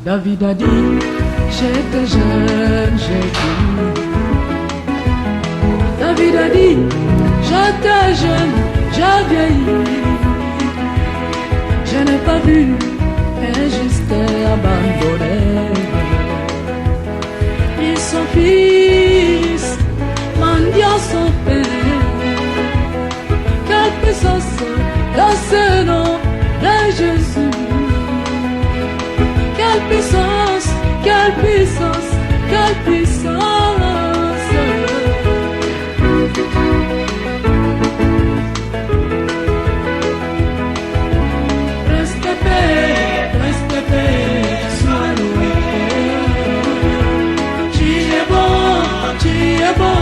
David a dit, j'étais jeune, j'ai connu. David a dit, j'étais jeune, j'ai vieilli. Je n'ai pas vu un juste abandonné. Et son fils mendiant son père. Quelle puissance dans ce nom de Jésus. Quelle puissance, quelle puissance, quelle puissance. Reste paix, sois loué. Tu es bon,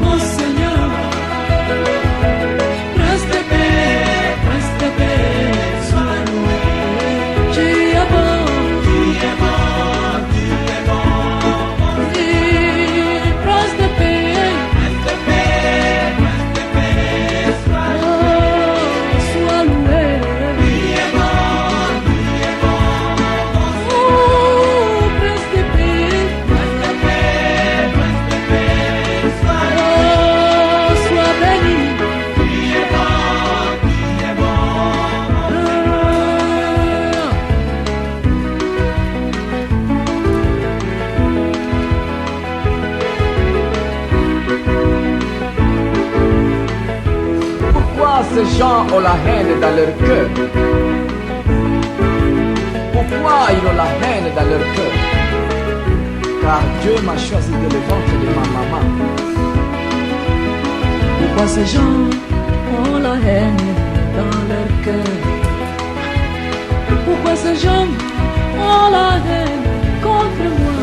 mon Seigneur. Reste paix, sois loué. Tu es bon. Ces gens ont la haine dans leur cœur. Pourquoi ils ont la haine dans leur cœur? Car Dieu m'a choisi de le ventre de ma maman. Pourquoi ces gens ont la haine dans leur cœur? Pourquoi ces gens ont la haine contre moi?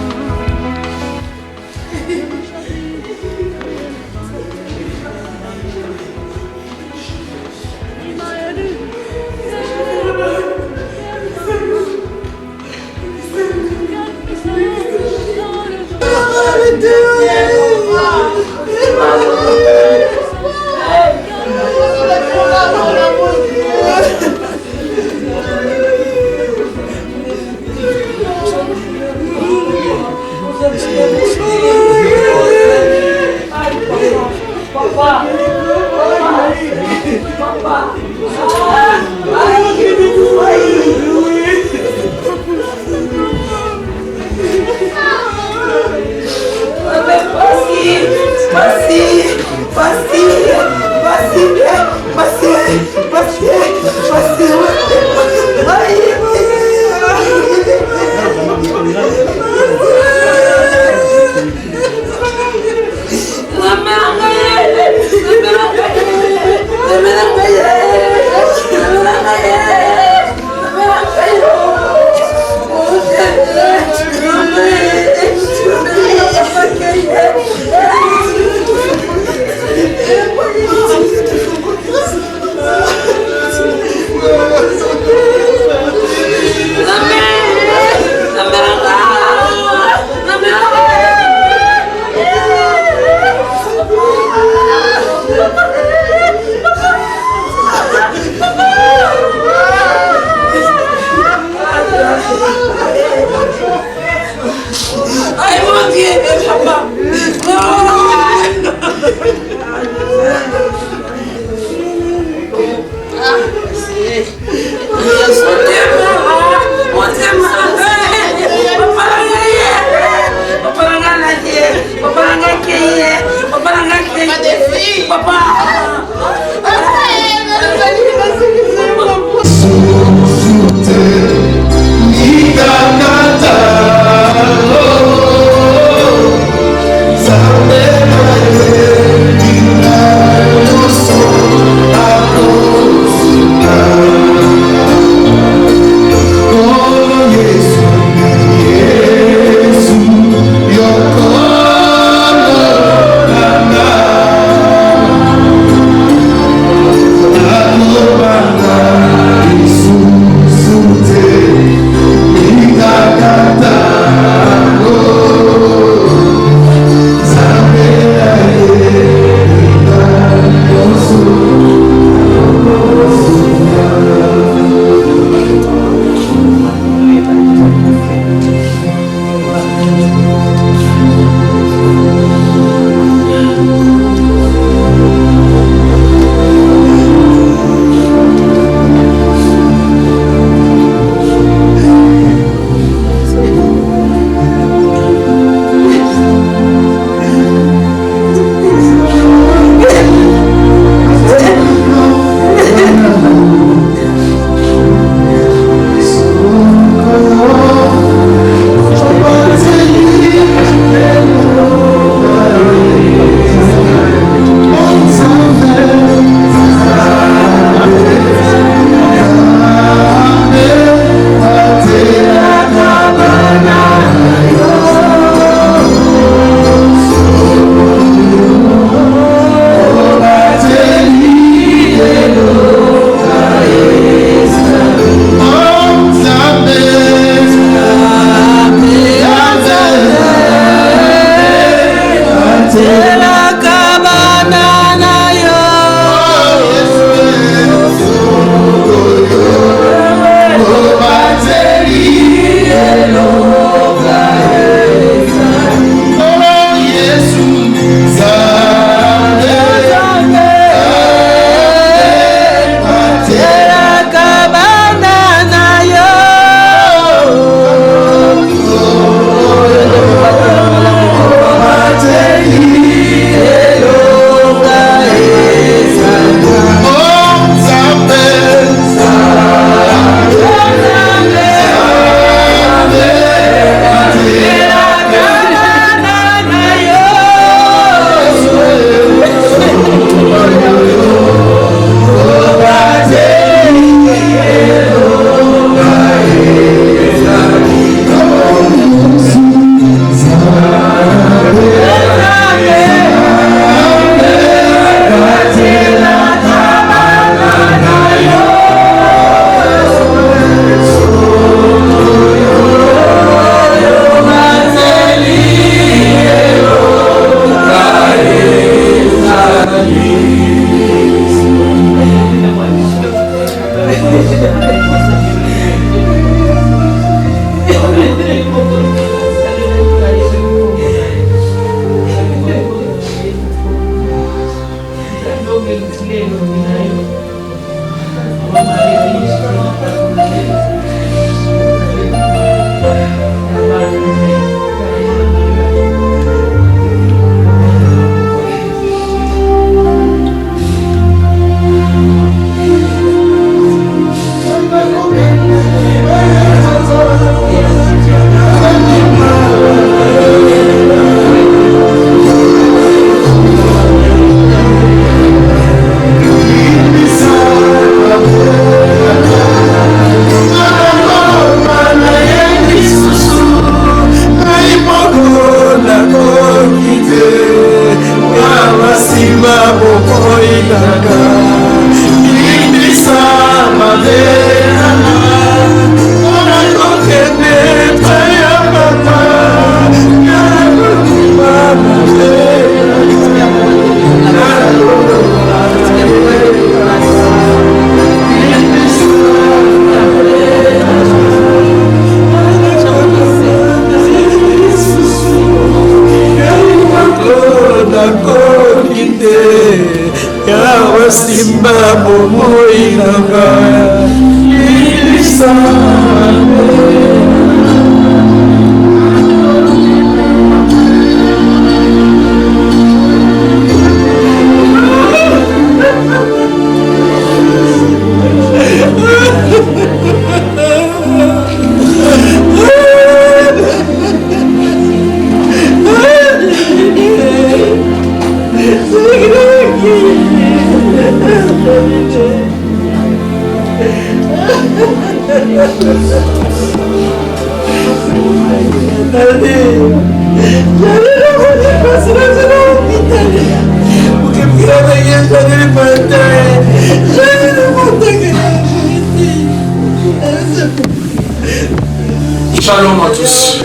Shalom à tous.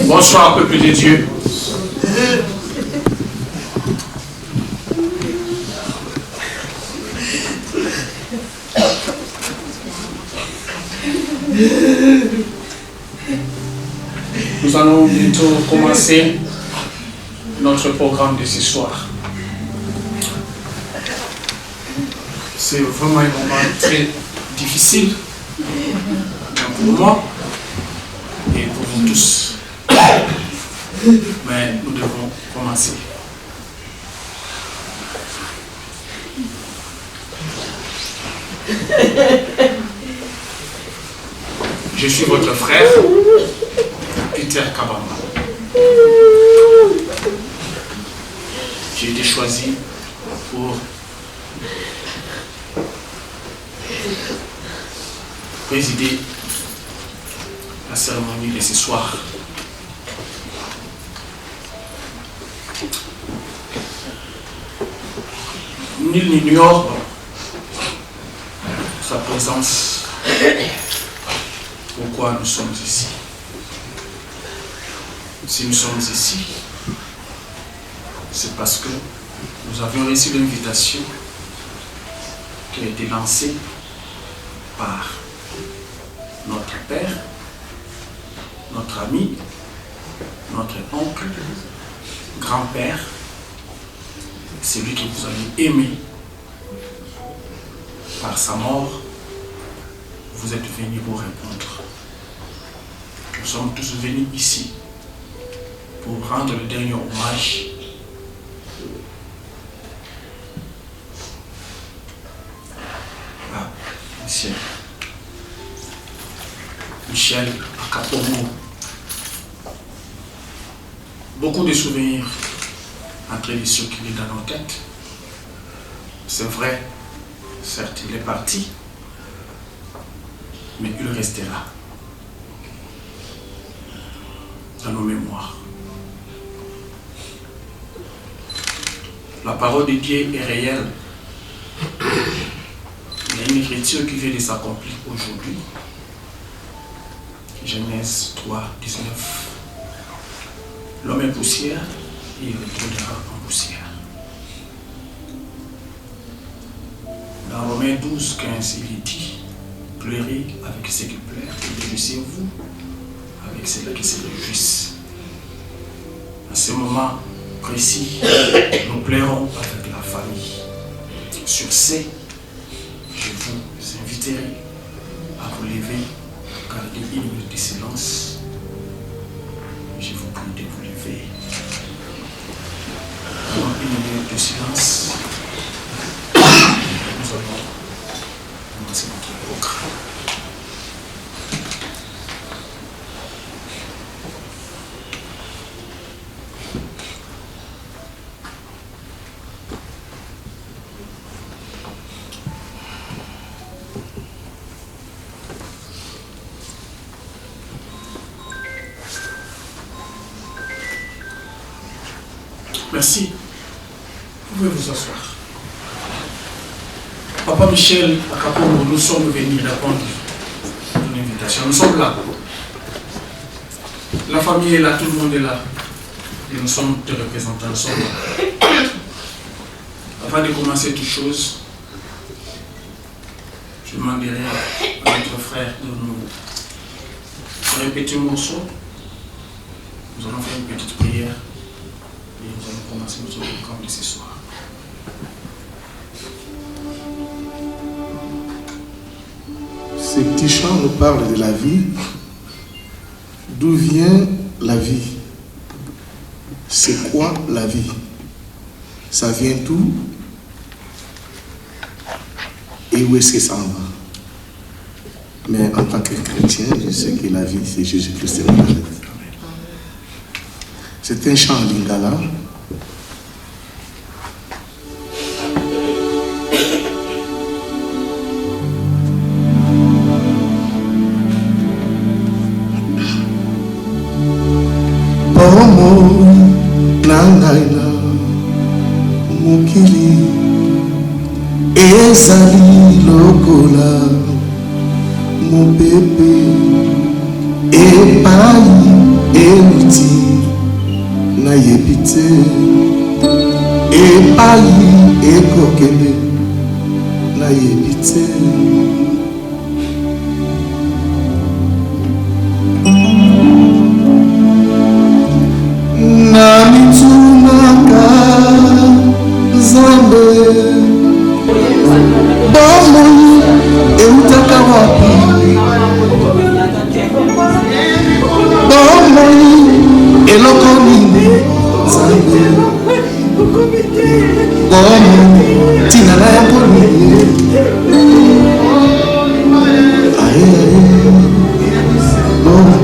Bonsoir, peuple de Dieu. Nous allons bientôt commencer notre programme de ce soir. C'est vraiment un moment très difficile pour moi et pour vous tous. Mais nous devons commencer. Je suis votre frère, Peter Kabamba. J'ai été choisi pour présider la cérémonie de ce soir. Nul n'ignore sa présence. Pourquoi nous sommes ici? Si nous sommes ici, c'est parce que nous avions reçu l'invitation qui a été lancée par notre père, notre ami, notre oncle, grand-père, celui que vous avez aimé. Par sa mort, vous êtes venus pour répondre. Nous sommes tous venus ici pour rendre le dernier hommage à Michel Akapomo. Beaucoup de souvenirs en train de circuler dans nos têtes. C'est vrai, certes, il est parti, mais il restera dans nos mémoires. La parole de Dieu est réelle. Il y a une écriture qui vient de s'accomplir aujourd'hui. Genèse 3, 19. L'homme est poussière et il retournera en poussière. Dans Romains 12, 15, il est dit: pleurez avec ceux qui pleurent et réjouissez-vous avec ceux qui se réjouissent. À ce moment précis, nous pleurons avec la famille. Sur ce, je vous inviterai à vous lever, garder une minute de silence. Je vous prie de vous lever. Pendant une minute de silence, nous allons commencer notre programme. Merci. Vous pouvez vous asseoir. Papa Michel Akapomo, nous sommes venus répondre à ton invitation. Nous sommes là. La famille est là, tout le monde est là. Et nous sommes tes représentants, nous sommes là. Avant de commencer toute chose, je demanderai à notre frère de nous répéter un morceau. Nous allons faire une petite prière. Et nous allons commencer notre programme de ce soir. C'était petit chant nous parle de la vie. D'où vient la vie? C'est quoi la vie? Ça vient d'où? Et où est-ce que ça en va? Mais en tant que chrétien, je sais que la vie, c'est Jésus-Christ de Nazareth. C'est un chant en lingala. Bomo nangaina mukili ezali lokola mopepe epai euti nayebi te epai ekokende nayebi te. Namitunaka Zambe bomoi eutaka wapi? Bomoi eloko nini Zambe? Bomoi tinala yako nini? Aye bomoi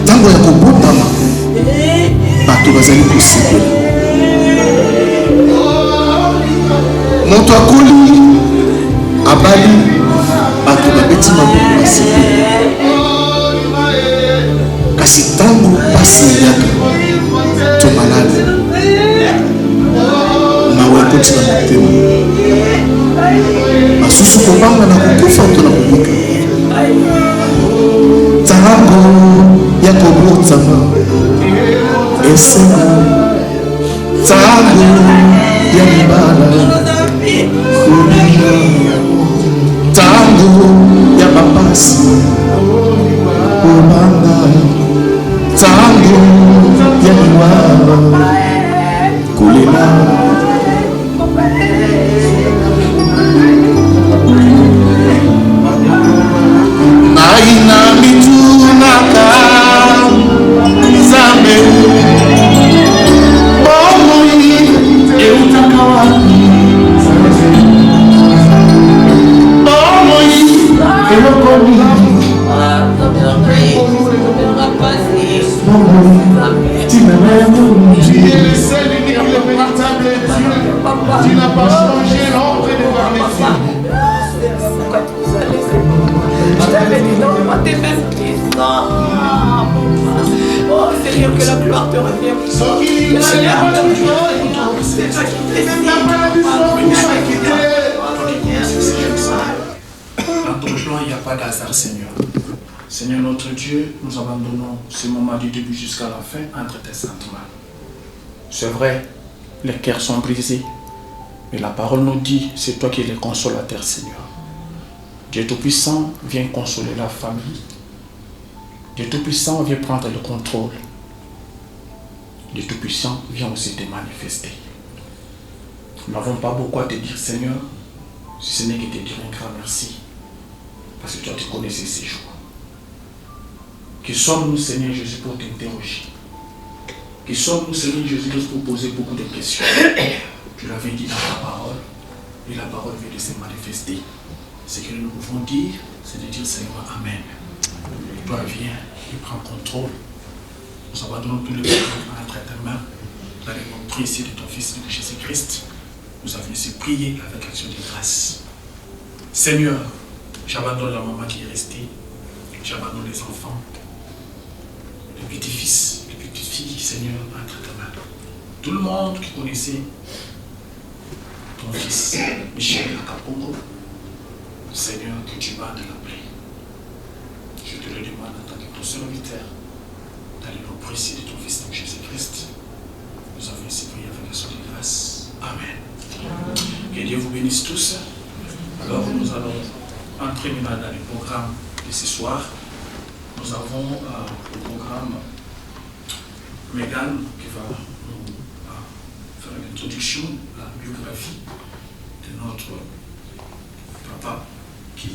tango ya kobotama bato bazali kosepela. Moto akoli abali bato babeti maboko basepela. Kasi tango pasi eyaka to malade mawa ekoti na motema basusu kobanga na kokufa to na kobika. Tango ya kobotama esengo tango ya libala kolina tango ya bapasi kobanga tango ya liwala kolina. Naina mitunaka Zambe bomoi eutaka wapi? Bomoi eloko nini? Bomoi tinala yango nini? Tu es le seul unique, le véritable Dieu. Tu n'as pas changé l'ordre de voir les filles. Je t'avais dit non, moi t'es même puissant. Oh Seigneur, que la gloire te revienne. Que la gloire te revienne. C'est toi qui décides. Dans ton plan, il n'y a pas d'hasard, Seigneur. Seigneur notre Dieu, nous abandonnons ce moment du début jusqu'à la fin entre tes saintes mains. C'est vrai, les cœurs sont brisés, mais la parole nous dit, c'est toi qui es le consolateur, Seigneur. Dieu Tout-Puissant, viens consoler la famille. Dieu Tout-Puissant, viens prendre le contrôle. Dieu Tout-Puissant, viens aussi te manifester. Nous n'avons pas beaucoup à te dire, Seigneur, si ce n'est que te dire un grand merci. Parce que toi, tu connaissais ces jours. Qui sommes-nous, Seigneur Jésus, pour t'interroger? Qui sommes-nous, Seigneur Jésus, pour poser beaucoup de questions? Tu l'avais dit dans ta parole, et la parole vient de se manifester. Ce que nous pouvons dire, c'est de dire Seigneur, Amen. Toi, viens et prends contrôle. Nous abandonnons tout le problème entre tes mains. Dans le nom précieux de ton Fils, de Jésus-Christ, nous avons ainsi prié avec action de grâce. Seigneur, j'abandonne la maman qui est restée. J'abandonne les enfants, les petits-fils, les petites-filles, Seigneur, entre tes mains. Tout le monde qui connaissait ton fils, Michel Akapongo, Seigneur, que tu bandes la paix. Je te le demande en tant que ton serviteur, dans le nom précieux de ton Fils, donc Jésus-Christ. Nous avons ainsi prié avec action de grâce. Amen. Que Dieu vous bénisse tous. Alors, nous allons entrer maintenant dans le programme de ce soir. Nous avons le programme Megan qui va nous faire l'introduction, la biographie de notre papa qui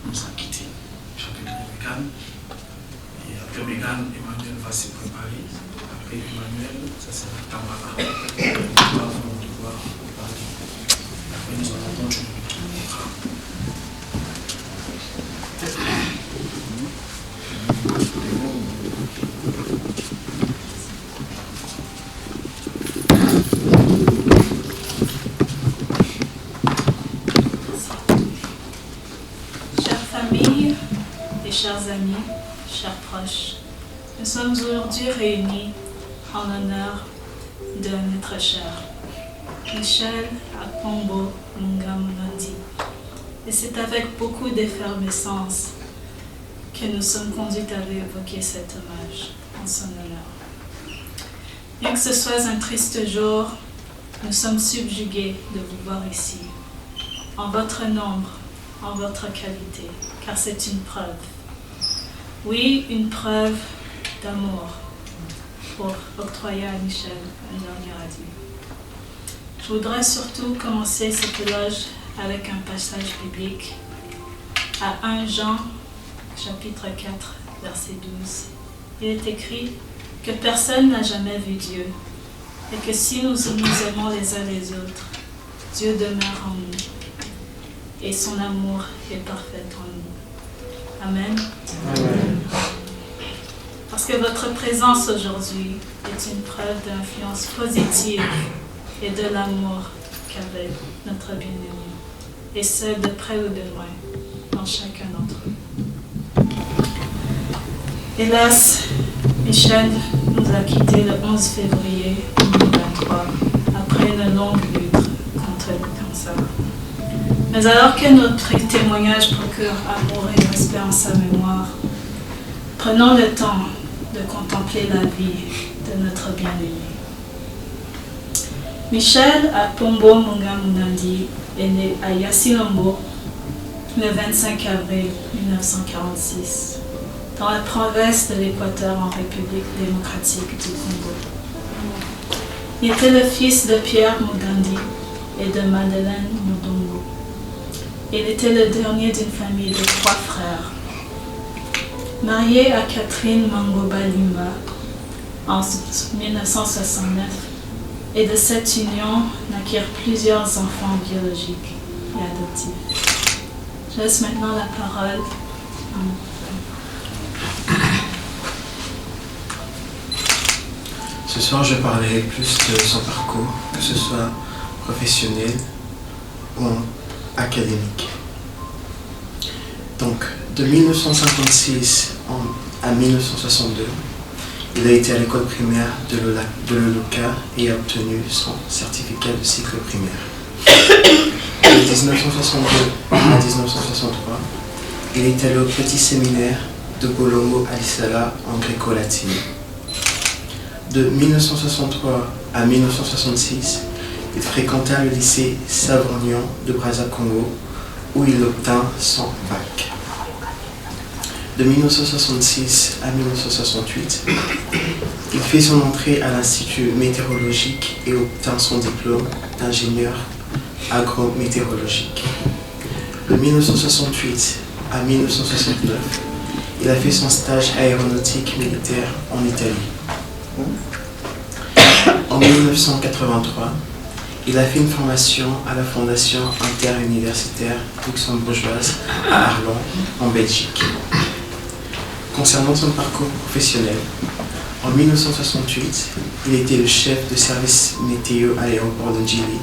nous a quittés. J'appelle Megan. Et après Megan, Emmanuel va se préparer. Après Emmanuel, ça sera Tamara. Nous allons devoir partir. Après, nous allons continuer notre contrat. Chère famille et chers amis, chers proches, nous sommes aujourd'hui réunis en l'honneur de notre cher Michel Akpombo Mungamunandi. Et c'est avec beaucoup d'effervescence que nous sommes conduits à évoquer cet hommage en son honneur. Bien que ce soit un triste jour, nous sommes subjugués de vous voir ici, en votre nombre, en votre qualité, car c'est une preuve. Oui, une preuve d'amour pour octroyer à Michel un dernier adieu. Je voudrais surtout commencer cet éloge avec un passage biblique à 1 Jean, chapitre 4, verset 12. Il est écrit que personne n'a jamais vu Dieu et que si nous nous aimons les uns les autres, Dieu demeure en nous et son amour est parfait en nous. Amen. Amen. Parce que votre présence aujourd'hui est une preuve d'influence positive et de l'amour qu'avait notre bien-aimé, et ce, de près ou de loin, dans chacun d'entre eux. Hélas, Michel nous a quittés le 11 février 2023, après une longue lutte contre le cancer. Mais alors que notre témoignage procure amour et respect en sa mémoire, prenons le temps de contempler la vie de notre bien-aimé. Michel Akpombo Mungamunandi est né à Yasilombo le 25 avril 1946, dans la province de l'Équateur en République démocratique du Congo. Il était le fils de Pierre Mugandi et de Madeleine Mudongo. Il était le dernier d'une famille de 3 frères. Marié à Catherine Mangoba Limba en 1969, et de cette union naquirent plusieurs enfants biologiques et adoptifs. Je laisse maintenant la parole à mon frère. Ce soir, je parlerai plus de son parcours, que ce soit professionnel ou académique. Donc, de 1956 à 1962, il a été à l'école primaire de Loloka et a obtenu son certificat de cycle primaire. De 1962 à 1963, il est allé au petit séminaire de Bolomo Alisala en gréco-latine. De 1963 à 1966, il fréquenta le lycée Savorgnan de Brazza-Congo, où il obtint son bac. De 1966 à 1968, il fait son entrée à l'Institut météorologique et obtint son diplôme d'ingénieur agrométéorologique. De 1968 à 1969, il a fait son stage aéronautique militaire en Italie. En 1983, il a fait une formation à la Fondation interuniversitaire luxembourgeoise à Arlon, en Belgique. Concernant son parcours professionnel, en 1968, il était le chef de service météo à l'aéroport de Djili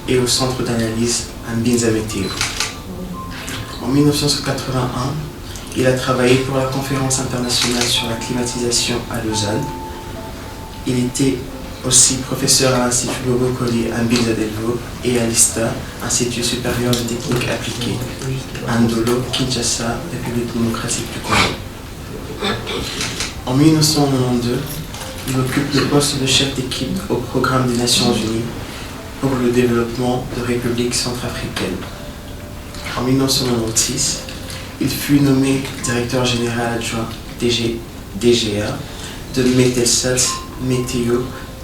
et au centre d'analyse Mbinza Météo. En 1981, il a travaillé pour la conférence internationale sur la climatisation à Lausanne. Il était aussi professeur à l'Institut Bobo Colli à Mbinza Delvaux et à l'ISTA, Institut supérieur de technique appliquée, à Ndolo, Kinshasa, République démocratique du Congo. En 1992, il occupe le poste de chef d'équipe au programme des Nations Unies pour le développement de République centrafricaine. En 1996, il fut nommé directeur général adjoint DGA de Metelsat Météo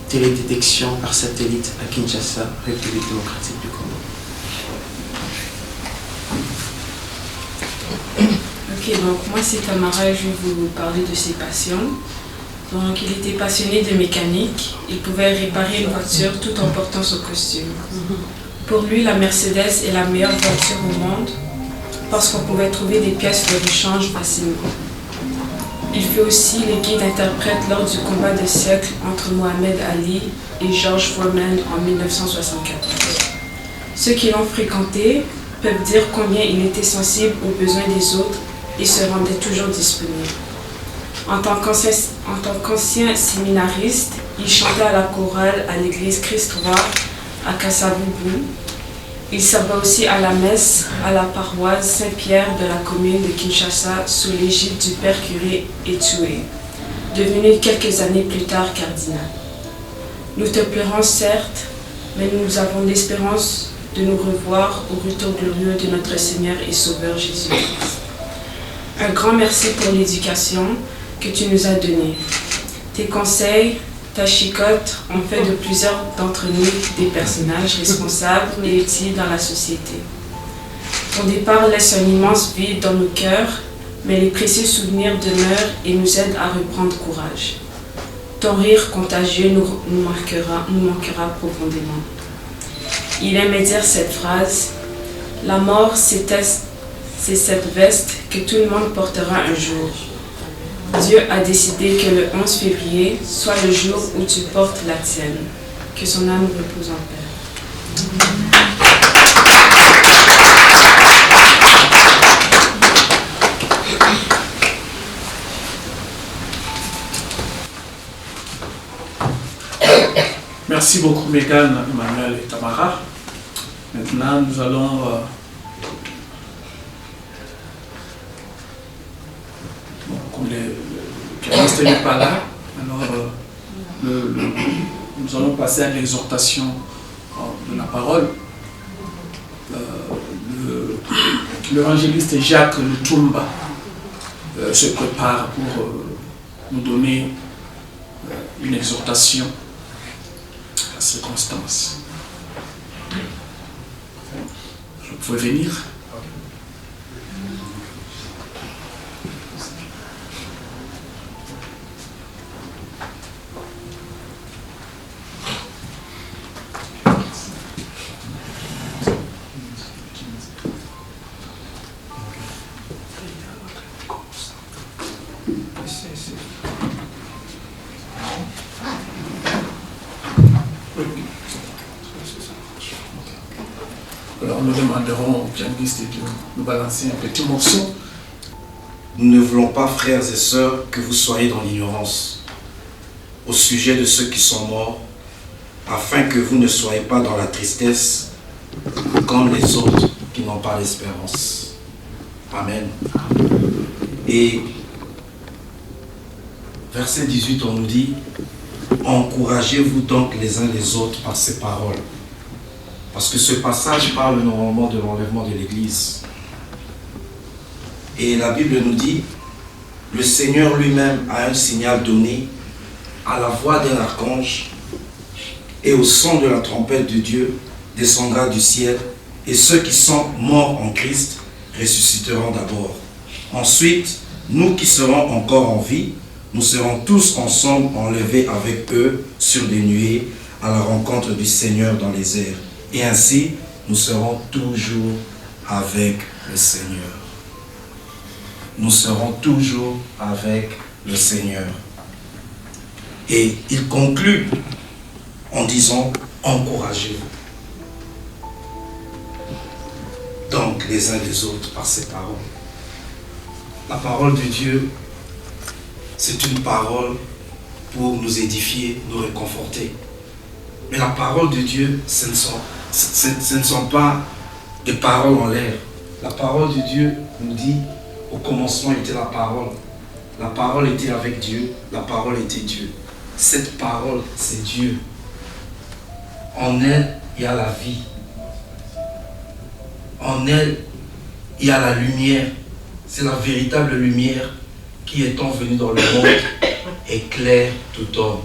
Télédétection par satellite à Kinshasa, République démocratique du Congo. Ok, donc moi c'est Tamara et je vais vous parler de ses passions. Donc il était passionné de mécanique, il pouvait réparer une voiture tout en portant son costume. Pour lui, la Mercedes est la meilleure voiture au monde parce qu'on pouvait trouver des pièces de rechange facilement. Il fut aussi le guide interprète lors du combat de siècle entre Mohamed Ali et George Foreman en 1974. Ceux qui l'ont fréquenté peuvent dire combien il était sensible aux besoins des autres et se rendait toujours disponible. En tant qu'ancien séminariste, il chantait à la chorale à l'église Christ-Roi à Kassavubu. Il servait aussi à la messe à la paroisse Saint-Pierre de la commune de Kinshasa sous l'égide du père curé Etoué, devenu quelques années plus tard cardinal. Nous te pleurons certes, mais nous avons l'espérance de nous revoir au retour glorieux de notre Seigneur et Sauveur Jésus-Christ. Un grand merci pour l'éducation que tu nous as donnée. Tes conseils, ta chicotte ont fait de plusieurs d'entre nous des personnages responsables et utiles dans la société. Ton départ laisse un immense vide dans nos cœurs, mais les précieux souvenirs demeurent et nous aident à reprendre courage. Ton rire contagieux nous manquera profondément. Il aimait dire cette phrase, « La mort, c'est cette veste que tout le monde portera un jour. » Dieu a décidé que le 11 février soit le jour où tu portes la tienne. Que son âme repose en paix. Merci beaucoup Megan, Emmanuel et Tamara. Maintenant nous allons comme le pianiste n'est pas là, alors nous allons passer à l'exhortation de la parole. L'évangéliste Jacques Lutumba se prépare pour nous donner une exhortation à circonstance. Vous pouvez venir. Alors nous demanderons au pianiste de nous balancer un petit morceau. Nous ne voulons pas, frères et sœurs, que vous soyez dans l'ignorance au sujet de ceux qui sont morts, afin que vous ne soyez pas dans la tristesse comme les autres qui n'ont pas d'espérance. Amen. Et verset 18, on nous dit, encouragez-vous donc les uns les autres par ces paroles. Parce que ce passage parle normalement de l'enlèvement de l'Église. Et la Bible nous dit, le Seigneur lui-même a un signal donné à la voix d'un archange et au son de la trompette de Dieu descendra du ciel et ceux qui sont morts en Christ ressusciteront d'abord. Ensuite, nous qui serons encore en vie, nous serons tous ensemble enlevés avec eux sur des nuées à la rencontre du Seigneur dans les airs. Et ainsi, nous serons toujours avec le Seigneur. Nous serons toujours avec le Seigneur. Et il conclut en disant, encouragez-vous. Donc, les uns les autres par ces paroles. La parole de Dieu, c'est une parole pour nous édifier, nous réconforter. Mais la parole de Dieu, ce ne sont pas des paroles en l'air. La parole de Dieu nous dit, au commencement était la parole. La parole était avec Dieu, la parole était Dieu. Cette parole, c'est Dieu. En elle, il y a la vie. En elle, il y a la lumière. C'est la véritable lumière qui, étant venue dans le monde, éclaire tout homme.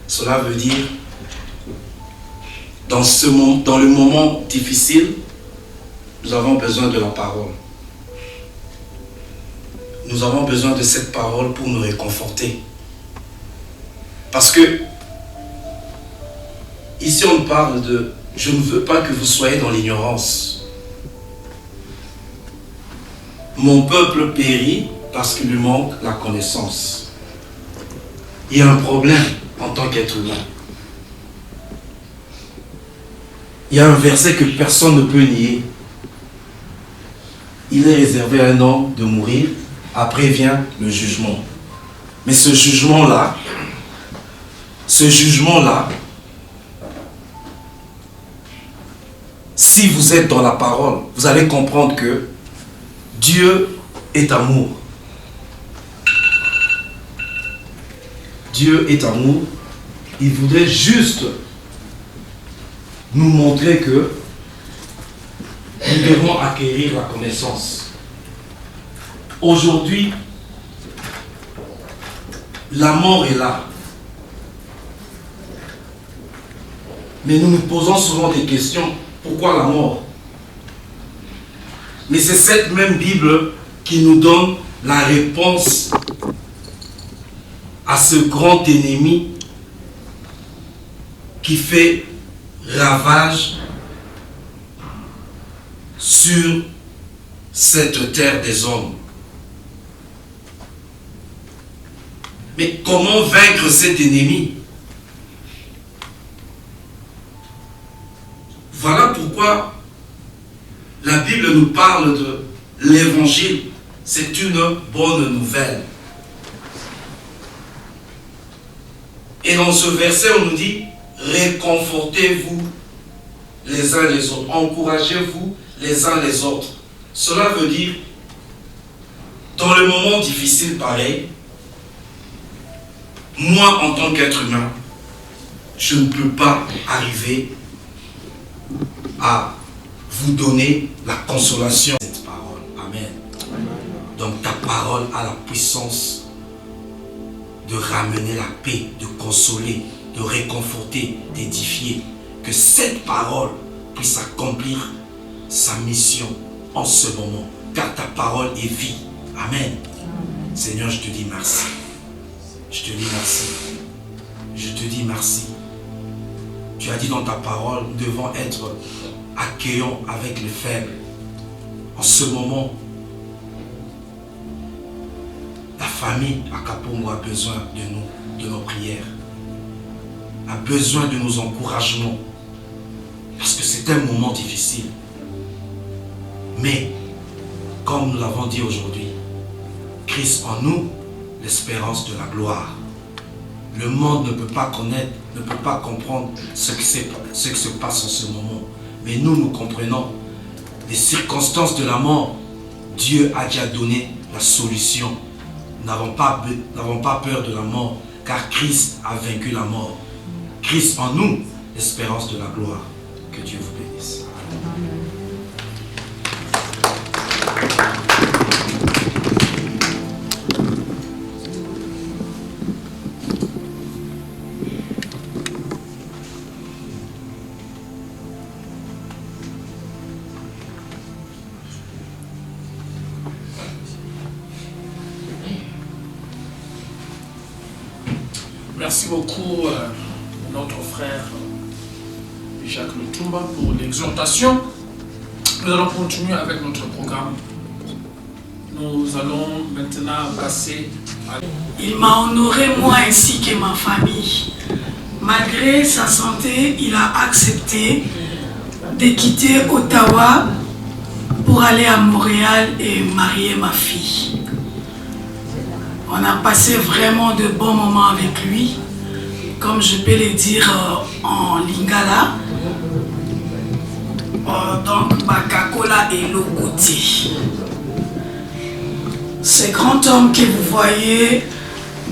Cela veut dire, dans le moment difficile, nous avons besoin de la parole. nous avons besoin de cette parole pour nous réconforter. Parce que ici on parle de « Je ne veux pas que vous soyez dans l'ignorance. Mon peuple périt parce qu'il lui manque la connaissance. » Il y a un problème en tant qu'être humain. Il y a un verset que personne ne peut nier. Il est réservé à un homme de mourir. Après vient le jugement. Mais ce jugement-là, si vous êtes dans la parole, vous allez comprendre que Dieu est amour. Dieu est amour. Il voudrait juste nous montrer que nous devons acquérir la connaissance. Aujourd'hui, la mort est là. Mais nous nous posons souvent des questions. Pourquoi la mort? Mais c'est cette même Bible qui nous donne la réponse à ce grand ennemi qui fait ravage sur cette terre des hommes. Mais comment vaincre cet ennemi? Voilà pourquoi la Bible nous parle de l'évangile. C'est une bonne nouvelle. Et dans ce verset, on nous dit, réconfortez-vous les uns les autres. Encouragez-vous les uns les autres. Cela veut dire, dans le moment difficile pareil, moi en tant qu'être humain, je ne peux pas arriver à vous donner la consolation de cette parole. Amen. Donc ta parole a la puissance de ramener la paix, de consoler, de réconforter, d'édifier. Que cette parole puisse accomplir sa mission en ce moment. Car ta parole est vie. Amen. Seigneur, je te dis merci. Je te dis merci. Je te dis merci. Tu as dit dans ta parole, nous devons être accueillants avec les faibles. En ce moment, la famille à Kapongo a besoin de nous, de nos prières, a besoin de nos encouragements, parce que c'est un moment difficile. Mais, comme nous l'avons dit aujourd'hui, Christ en nous, l'espérance de la gloire. Le monde ne peut pas connaître, ne peut pas comprendre ce qui se passe en ce moment. Mais nous comprenons les circonstances de la mort. Dieu a déjà donné la solution. Nous n'avons pas peur de la mort, car Christ a vaincu la mort. Christ en nous, l'espérance de la gloire. Que Dieu vous bénisse. Merci beaucoup notre frère Jacques Lutumba pour l'exhortation. Nous allons continuer avec notre programme. Nous allons maintenant passer à... Il m'a honoré moi ainsi que ma famille. Malgré sa santé, il a accepté de quitter Ottawa pour aller à Montréal et marier ma fille. On a passé vraiment de bons moments avec lui, comme je peux le dire en lingala. Donc, Bakakola et Lokoti. Ce grand homme que vous voyez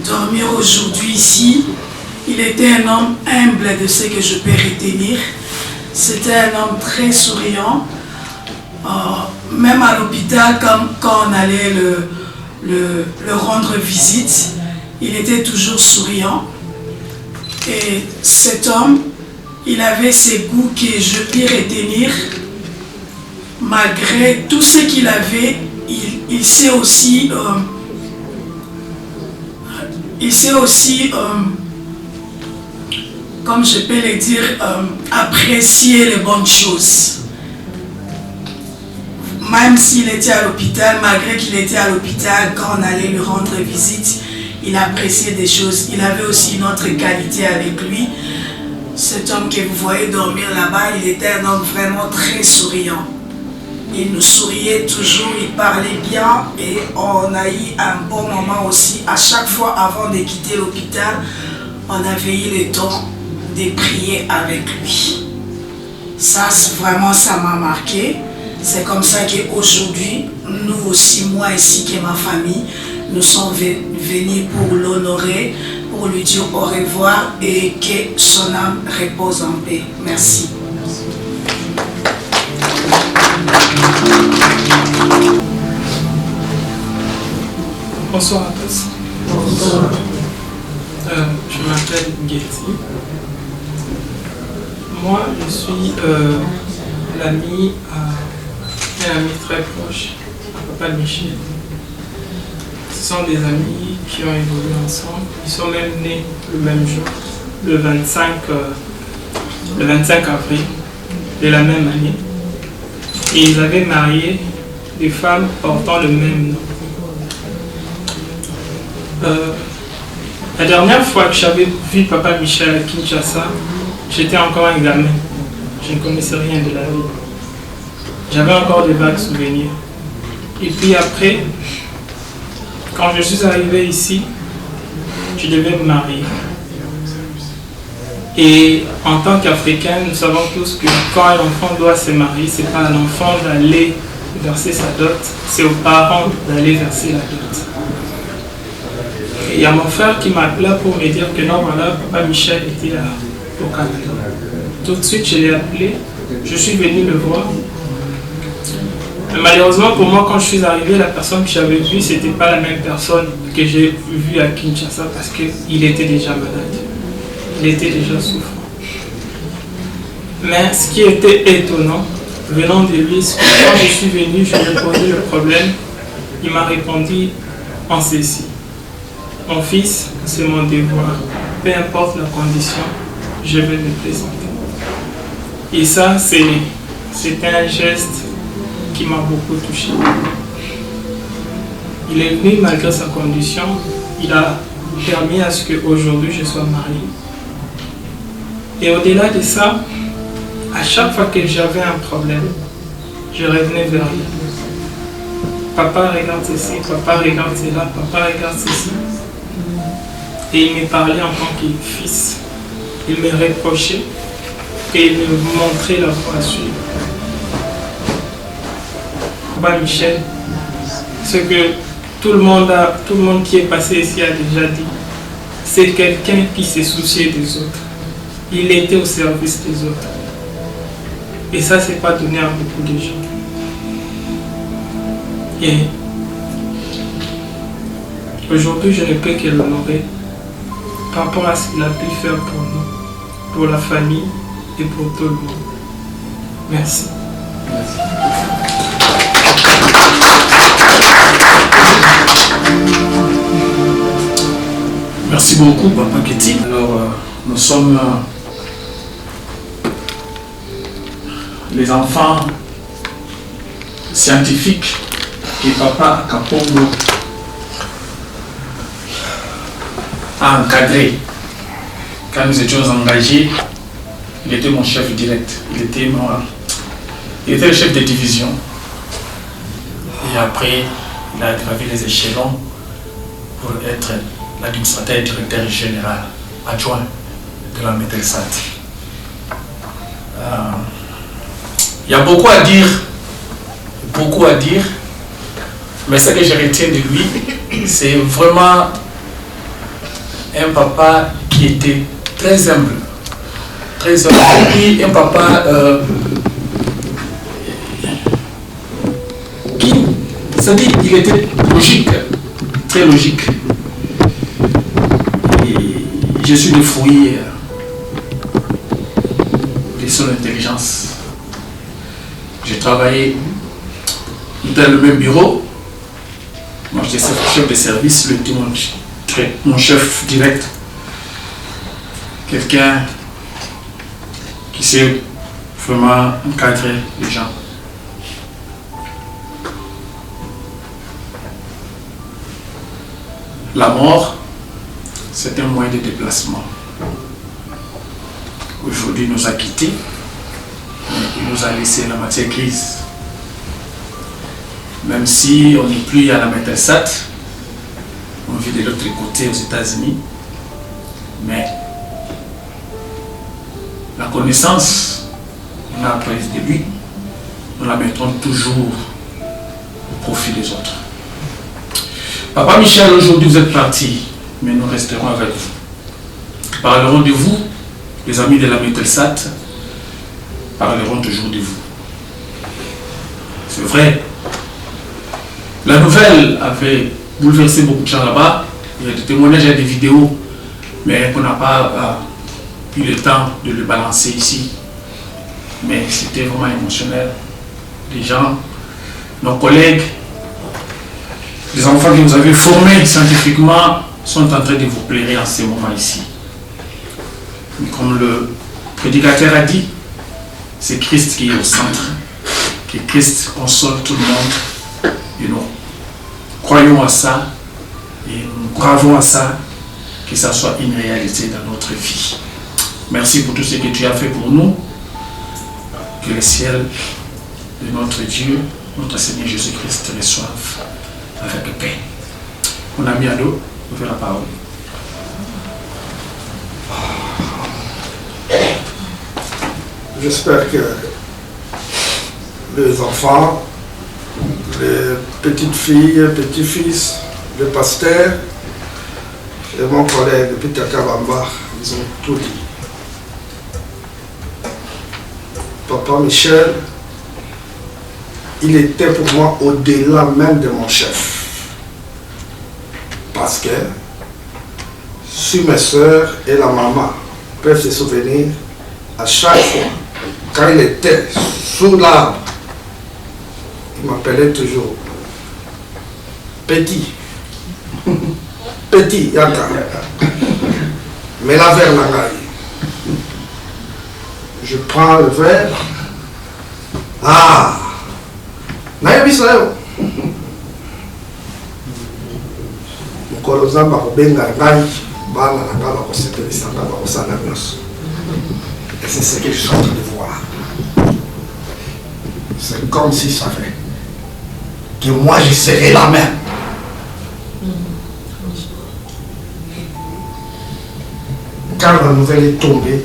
dormir aujourd'hui ici, il était un homme humble de ce que je peux retenir. C'était un homme très souriant. Même à l'hôpital, quand on allait le rendre visite, il était toujours souriant. Et cet homme, il avait ses goûts que je puis retenir. Malgré tout ce qu'il avait, il sait aussi il sait aussi, comme je peux le dire, apprécier les bonnes choses. Même s'il était à l'hôpital, malgré qu'il était à l'hôpital, quand on allait lui rendre visite, il appréciait des choses. Il avait aussi une autre qualité avec lui. Cet homme que vous voyez dormir là-bas, il était un homme vraiment très souriant. Il nous souriait toujours, il parlait bien et on a eu un bon moment aussi. À chaque fois avant de quitter l'hôpital, on avait eu le temps de prier avec lui. Ça, vraiment, ça m'a marqué. C'est comme ça qu'aujourd'hui, nous aussi, moi ainsi que ma famille, nous sommes venus pour l'honorer, pour lui dire au revoir et que son âme repose en paix. Merci. Bonsoir à tous. Bonsoir. Je m'appelle Getty. Moi, je suis l'ami, un ami très proche à Papa Michel. Ce sont des amis qui ont évolué ensemble. Ils sont même nés le même jour, le 25 avril de la même année. Et ils avaient marié des femmes portant le même nom. La dernière fois que j'avais vu Papa Michel à Kinshasa, j'étais encore un gamin. Je ne connaissais rien de la vie. J'avais encore de vagues souvenirs. Et puis après, quand je suis arrivé ici, je devais me marier. Et en tant qu'Africain, nous savons tous que quand un enfant doit se marier, ce n'est pas à l'enfant d'aller verser sa dot, c'est aux parents d'aller verser la dot. Et il y a mon frère qui m'a appelé pour me dire que non, voilà, Papa Michel était là au Canada. Tout de suite, je l'ai appelé, je suis venu le voir. Mais malheureusement pour moi, quand je suis arrivé, la personne que j'avais vue, ce n'était pas la même personne que j'ai vue à Kinshasa parce qu'il était déjà malade. Il était déjà souffrant. Mais ce qui était étonnant, venant de lui, c'est que quand je suis venu, je lui ai posé le problème, il m'a répondu en ceci. Mon fils, c'est mon devoir. Peu importe la condition, je vais me présenter. Et ça, c'était un geste qui m'a beaucoup touché. Il est venu malgré sa condition. Il a permis à ce qu'aujourd'hui je sois marié. Et au-delà de ça, à chaque fois que j'avais un problème, je revenais vers lui. Papa regarde ceci, papa regarde cela, papa regarde ceci. Et il me parlait en tant que fils. Il me reprochait et il me montrait la voie à suivre. Papa Michel, ce que tout le monde qui est passé ici a déjà dit, c'est quelqu'un qui s'est soucié des autres. Il était au service des autres. Et ça, c'est pas donné à beaucoup de gens. Et aujourd'hui, je ne peux que l'honorer par rapport à ce qu'il a pu faire pour nous, pour la famille et pour tout le monde. Merci. Merci beaucoup, Papa Getty. Alors, nous sommes les enfants scientifiques que Papa Kapongo a encadré. Quand nous étions engagés, il était mon chef direct. Il était le chef de division. Et après, il a gravi les échelons pour être l'administrateur et directeur général adjoint de la Mételsat. Il y a beaucoup à dire, mais ce que je retiens de lui, c'est vraiment un papa qui était très humble, et puis un papa qui, c'est-à-dire, il était logique, très logique. Et je suis le fruit de son intelligence. J'ai travaillé dans le même bureau. Moi, j'étais chef de service, le témoin mon chef direct, quelqu'un qui sait vraiment encadrer les gens. La mort, c'est un moyen de déplacement. Aujourd'hui, il nous a quittés, mais il nous a laissé la matière grise. Même si on n'est plus à la Mételsat, on vit de l'autre côté aux États-Unis, mais la connaissance qu'on a apprise de lui, nous la mettrons toujours au profit des autres. Papa Michel, aujourd'hui vous êtes parti, mais nous resterons avec vous. Parlerons de vous, les amis de la Mételsat, parleront toujours de vous. C'est vrai, la nouvelle avait bouleversé beaucoup de gens là-bas. Il y a des témoignages, il y a des vidéos, mais qu'on n'a pas eu le temps de le balancer ici. Mais c'était vraiment émotionnel. Les gens, nos collègues, les enfants que vous avez formés scientifiquement sont en train de vous pleurer en ce moment ici. Mais comme le prédicateur a dit, c'est Christ qui est au centre, que Christ console tout le monde. Et nous croyons à ça et nous gravons à ça, que ça soit une réalité dans notre vie. Merci pour tout ce que tu as fait pour nous. Que le ciel de notre Dieu, notre Seigneur Jésus-Christ, reçoive avec paix. Mon ami Ado, vous faites la parole. J'espère que les enfants, les petites filles, petits-fils, le pasteur et mon collègue Peter Kabamba, ils ont tout dit. Papa Michel, il était pour moi au-delà même de mon chef. Parce que si mes soeurs et la maman peuvent se souvenir, à chaque fois, quand il était sous l'arbre, il m'appelait toujours petit, petit, yaka, mais la verre la gagne. Je prends le verre. Ah, nayebi ça yo. Mokolo zamba kobenga ngai bana na ngala ko sepelisa ngala ko sana nyonso. Et c'est ce que je suis en train de voir. C'est comme si ça fait que moi je serai la même. Quand la nouvelle est tombée,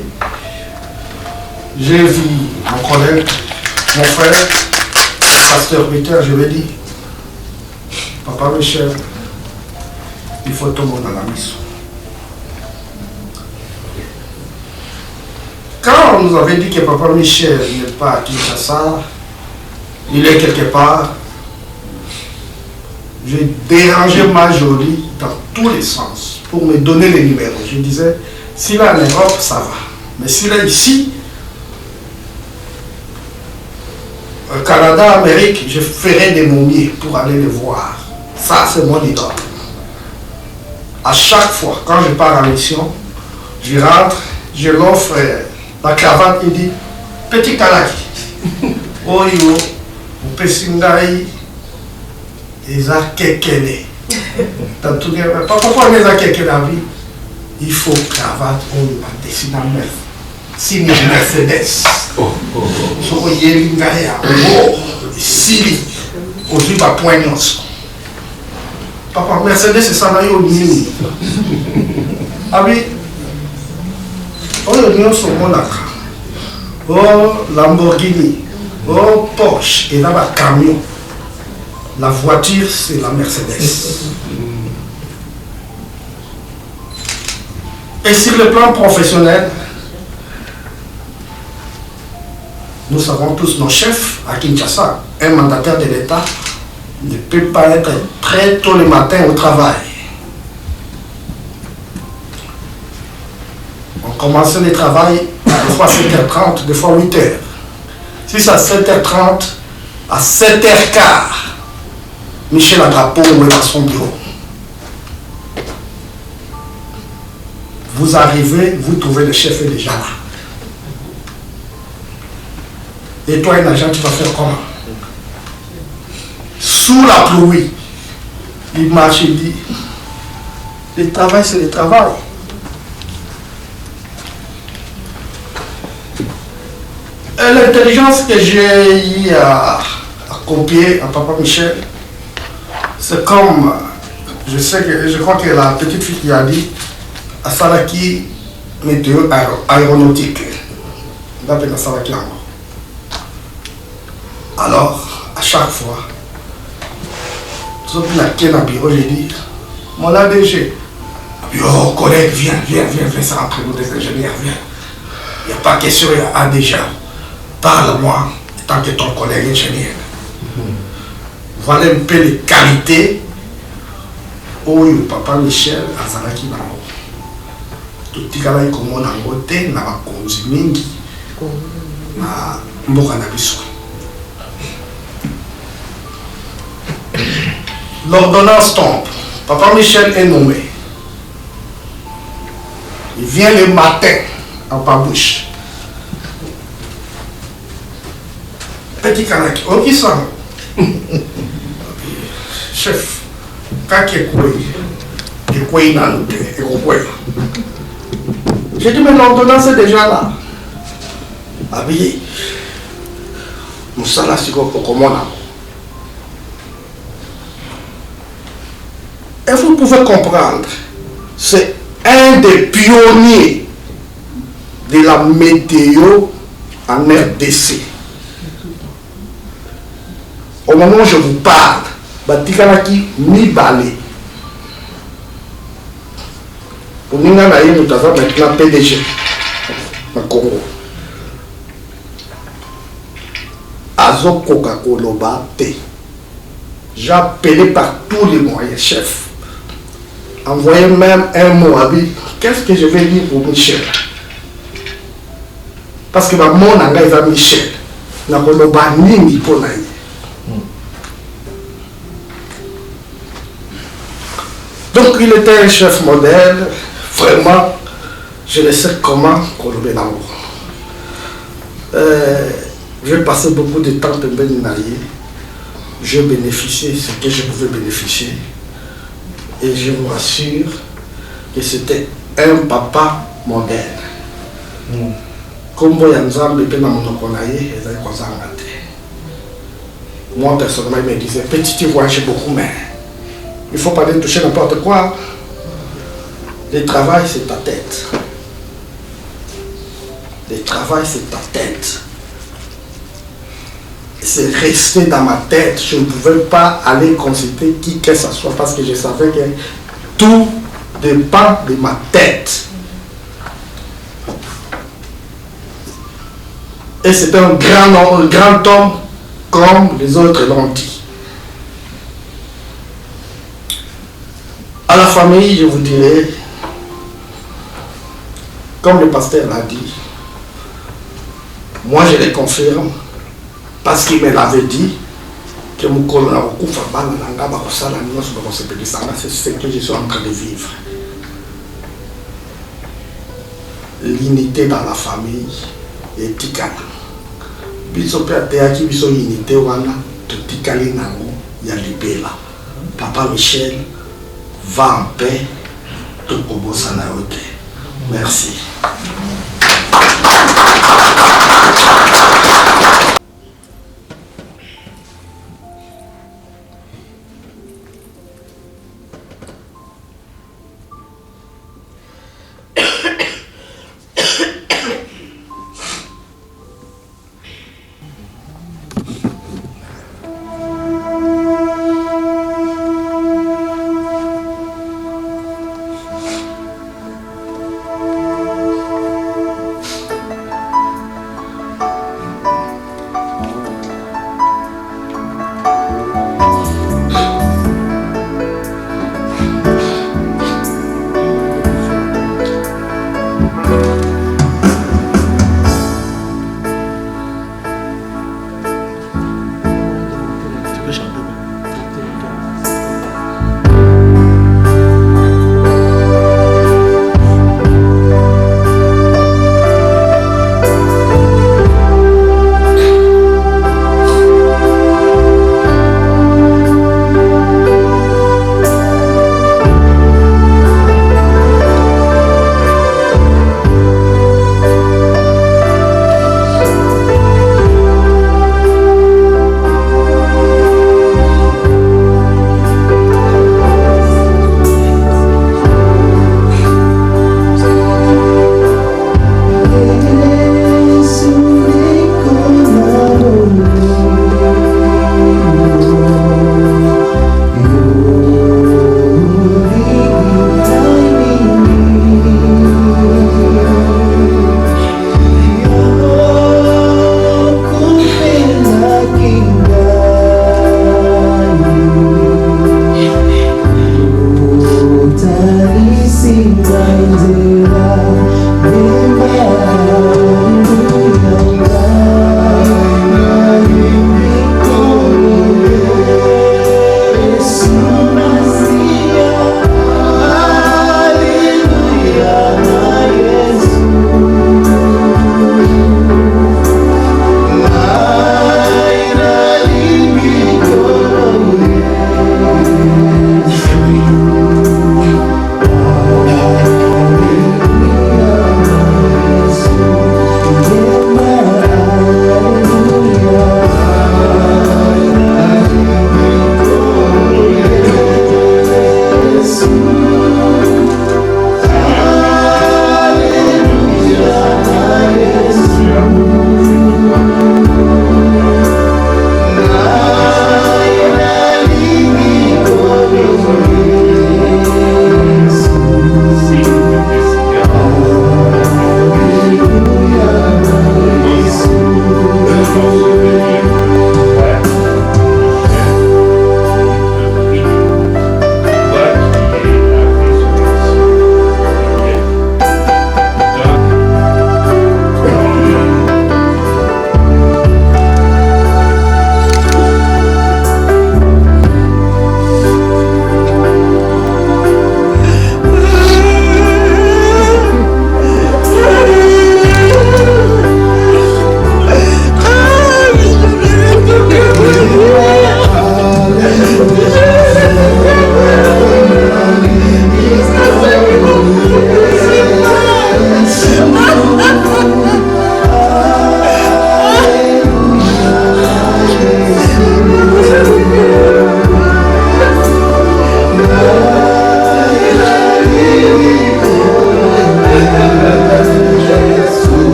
j'ai vu mon collègue, mon frère, pasteur Peter, je lui ai dit, Papa Michel, il faut tout le monde à la mission. Quand on nous avait dit que Papa Michel n'est pas à Kinshasa, il est quelque part, j'ai dérangé ma jolie dans tous les sens pour me donner les numéros. Je disais, s'il est en Europe, ça va. Mais s'il est ici, au Canada, Amérique, je ferai des momies pour aller le voir. Ça, c'est mon idole. À chaque fois, quand je pars en mission, je rentre, je l'offre la cravate, il dit, petit Kalaki, oh yo, ou pesingai, Eza kekele. Dans tous les pourquoi les a kekele la vie? Il faut cravate ou le dessiner neuf. Signe Mercedes. So yelingaya. Oh, Siri. Aujourd'hui va poignance. Papa Mercedes c'est ça là yo ni. Ah oui. Oh yo so monaka. Oh Lamborghini. Oh Porsche et là bas camion. La voiture, c'est la Mercedes. Et sur le plan professionnel, nous savons tous nos chefs à Kinshasa. Un mandataire de l'État ne peut pas être très tôt le matin au travail. On commence le travail des fois à 7h30, des fois 8h. Si c'est à 7h30, à 7h15, Michel Adrapo est dans son bureau. Vous arrivez, vous trouvez le chef est déjà là. Et toi, un agent, tu vas faire comment? Sous la pluie, il marche et dit, le travail, c'est le travail. Et l'intelligence que j'ai eu à copier à Papa Michel, c'est comme, je crois que la petite fille qui a dit, à Salaki, météo aéronautique. On appelle à Salaki encore. Alors, à chaque fois, sauf qu'il y a un bureau, j'ai dit, mon ADG, oh collègue, viens, c'est entre nous des ingénieurs, viens. Il n'y a pas question, il y a déjà. Parle-moi, tant que ton collègue ingénieur. Voilà un peu les qualités où Papa Michel a Salaki Nango. Tout le monde a comme un côté, n'a pas connu na mboka na biso. L'ordonnance tombe. Papa Michel est nommé. Il vient le matin à Babouche. Petit Kanaki, ok ça. Chef, quand il est quoi il a noté, j'ai dit, mais l'ordonnance est déjà là. Habillé. Moussala Siko Kokomona. Et vous pouvez comprendre, c'est un des pionniers de la météo en RDC. Au moment où je vous parle, Batikanaki Mibale. Pour nous, nous avons maintenant PDG au Congo. Azo Coca-Cola T. J'ai appelé par tous les moyens, chef. Envoyez même un mot à lui. Qu'est-ce que je vais dire pour Michel? Parce que mon anga est à Michel. N'a pas ni pour naïe. Donc il était un chef modèle. Vraiment, je ne sais comment Colombe l'amour. J'ai passé beaucoup de temps de Beninaïe. J'ai bénéficié de ce que je pouvais bénéficier. Et je vous rassure que c'était un papa moderne. Comme vous avez moi, personnellement, il me disait, petit, tu voyages beaucoup, mais il ne faut pas aller toucher n'importe quoi. Le travail, c'est ta tête. Le travail, c'est ta tête. C'est resté dans ma tête. Je ne pouvais pas aller consulter qui que ce soit parce que je savais que tout dépend de ma tête. Et c'était un grand homme comme les autres l'ont dit. À la famille, je vous dirais, comme le pasteur l'a dit, moi je le confirme, parce qu'il me l'avait dit, que c'est ce que je suis en train de vivre. L'unité dans la famille est tikala. Biso pe ateaki biso unité wana totikali nango ya libela. Papa Michel, va en paix, tokobosana yo te. Merci.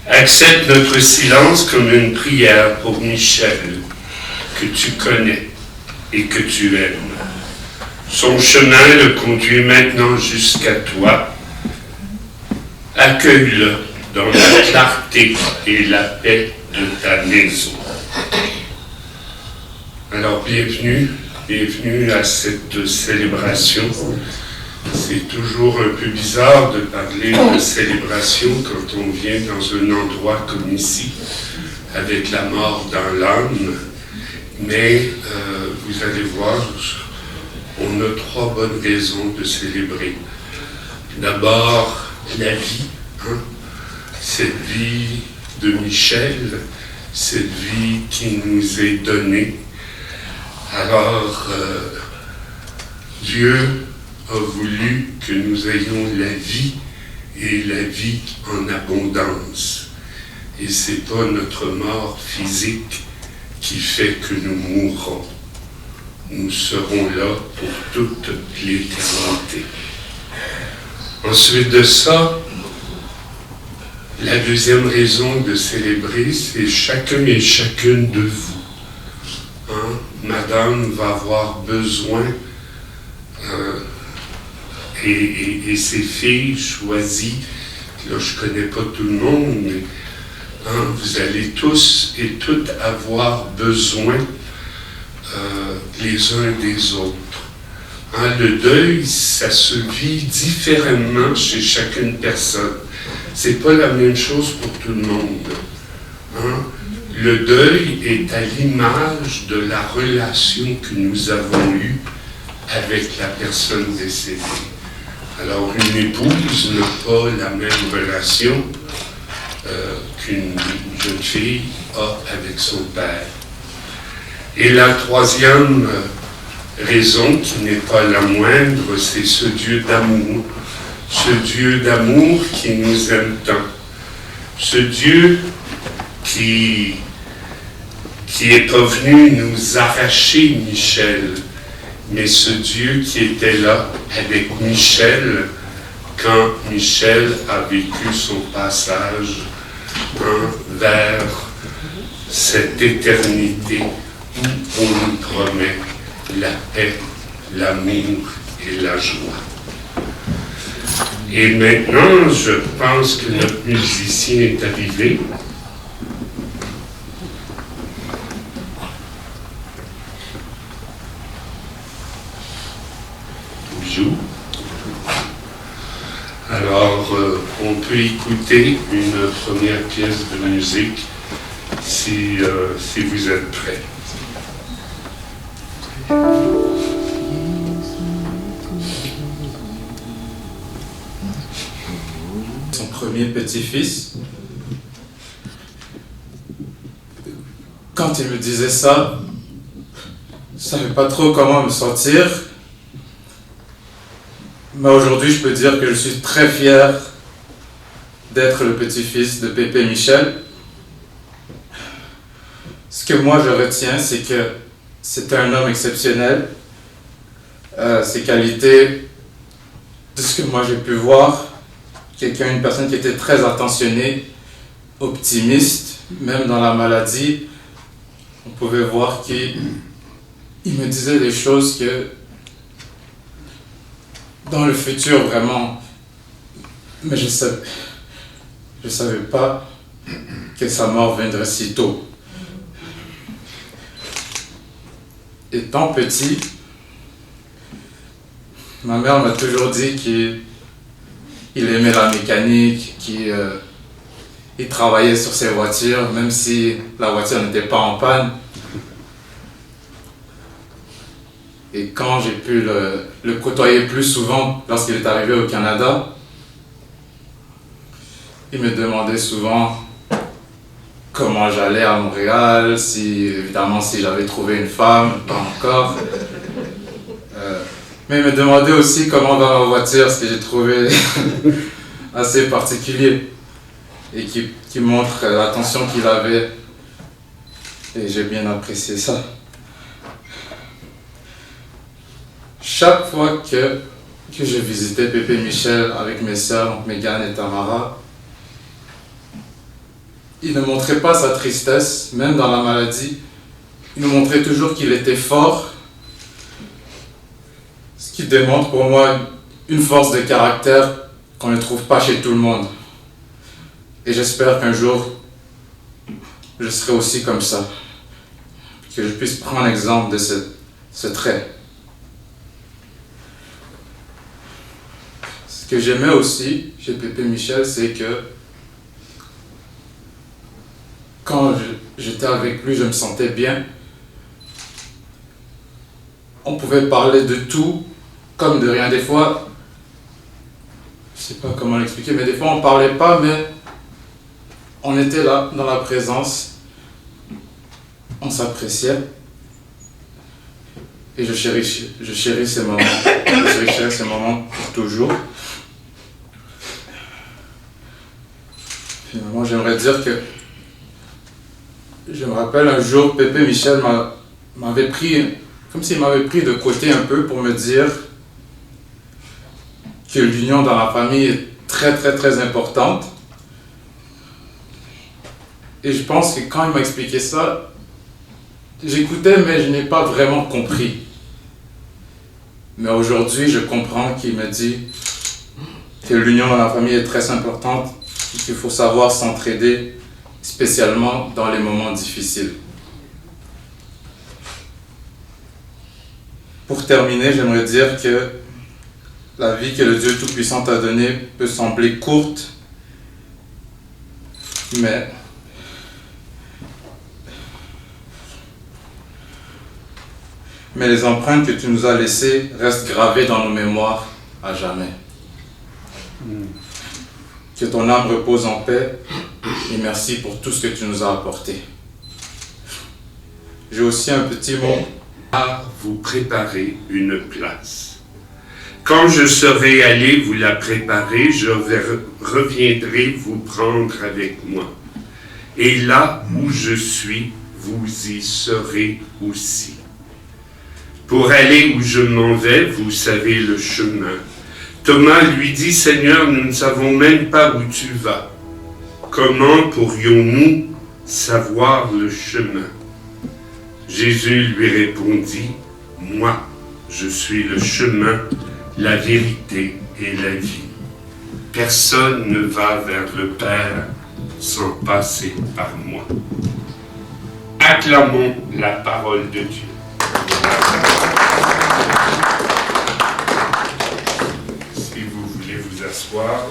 Accepte notre silence comme une prière pour Michel, que tu connais et que tu aimes. Son chemin le conduit maintenant jusqu'à toi. Accueille-le dans la clarté et la paix de ta maison. Alors bienvenue à cette célébration. C'est toujours un peu bizarre de parler de célébration quand on vient dans un endroit comme ici, avec la mort dans l'âme, mais vous allez voir, on a 3 bonnes raisons de célébrer. D'abord, la vie, cette vie de Michel, cette vie qui nous est donnée. Alors, Dieu a voulu que nous ayons la vie et la vie en abondance. Et c'est pas notre mort physique qui fait que nous mourrons. Nous serons là pour toute l'éternité. Ensuite de ça, la deuxième raison de célébrer, c'est chacun et chacune de vous. Madame va avoir besoin et ses filles choisies, là je ne connais pas tout le monde, mais vous allez tous et toutes avoir besoin les uns des autres. Le deuil, ça se vit différemment chez chacune personne. C'est pas la même chose pour tout le monde. Le deuil est à l'image de la relation que nous avons eue avec la personne décédée. Alors, une épouse n'a pas la même relation qu'une jeune fille a avec son père. Et la troisième raison, qui n'est pas la moindre, c'est ce Dieu d'amour. Ce Dieu d'amour qui nous aime tant. Ce Dieu qui est pas venu nous arracher Michel, mais ce Dieu qui était là avec Michel quand Michel a vécu son passage vers cette éternité où on nous promet la paix, l'amour et la joie. Et maintenant, je pense que notre musicien est arrivé. Alors, on peut écouter une première pièce de musique si vous êtes prêts. Son premier petit-fils. Quand il me disait ça, je ne savais pas trop comment me sentir. Mais aujourd'hui, je peux dire que je suis très fier d'être le petit-fils de Pépé Michel. Ce que moi je retiens, c'est que c'était un homme exceptionnel. Ses qualités, de ce que moi j'ai pu voir, une personne qui était très attentionnée, optimiste, même dans la maladie, on pouvait voir qu'il me disait des choses que dans le futur vraiment, mais je savais pas que sa mort viendrait si tôt. Étant petit, ma mère m'a toujours dit qu'il aimait la mécanique, qu'il travaillait sur ses voitures, même si la voiture n'était pas en panne. Et quand j'ai pu le côtoyer plus souvent lorsqu'il est arrivé au Canada, il me demandait souvent comment j'allais à Montréal, évidemment si j'avais trouvé une femme, pas encore. Mais il me demandait aussi comment va ma voiture, ce que j'ai trouvé assez particulier et qui montre l'attention qu'il avait. Et j'ai bien apprécié ça. Chaque fois que je visitais Pépé Michel avec mes sœurs, donc Mégane et Tamara, il ne montrait pas sa tristesse, même dans la maladie. Il nous montrait toujours qu'il était fort, ce qui démontre pour moi une force de caractère qu'on ne trouve pas chez tout le monde. Et j'espère qu'un jour, je serai aussi comme ça, que je puisse prendre exemple de ce trait. Ce que j'aimais aussi chez Pépé Michel, c'est que quand j'étais avec lui, je me sentais bien. On pouvait parler de tout, comme de rien. Des fois, je sais pas comment l'expliquer, mais des fois on parlait pas, mais on était là, dans la présence. On s'appréciait. Et je chéris ces moments. Je chéris ces moments pour toujours. Finalement, j'aimerais dire que je me rappelle un jour, Pépé Michel m'avait pris, comme s'il m'avait pris de côté un peu pour me dire que l'union dans la famille est très très très importante. Et je pense que quand il m'a expliqué ça, j'écoutais mais je n'ai pas vraiment compris. Mais aujourd'hui, je comprends qu'il me dit que l'union dans la famille est très importante et qu'il faut savoir s'entraider, spécialement dans les moments difficiles. Pour terminer, j'aimerais dire que la vie que le Dieu Tout-Puissant t'a donnée peut sembler courte, mais les empreintes que tu nous as laissées restent gravées dans nos mémoires à jamais. Que ton âme repose en paix et merci pour tout ce que tu nous as apporté. J'ai aussi un petit mot. À vous préparer une place. Quand je serai allé vous la préparer, je reviendrai vous prendre avec moi. Et là où je suis, vous y serez aussi. Pour aller où je m'en vais, vous savez le chemin. Thomas lui dit, Seigneur, nous ne savons même pas où tu vas. Comment pourrions-nous savoir le chemin? Jésus lui répondit, moi, je suis le chemin, la vérité et la vie. Personne ne va vers le Père sans passer par moi. Acclamons la parole de Dieu. Si vous voulez vous asseoir.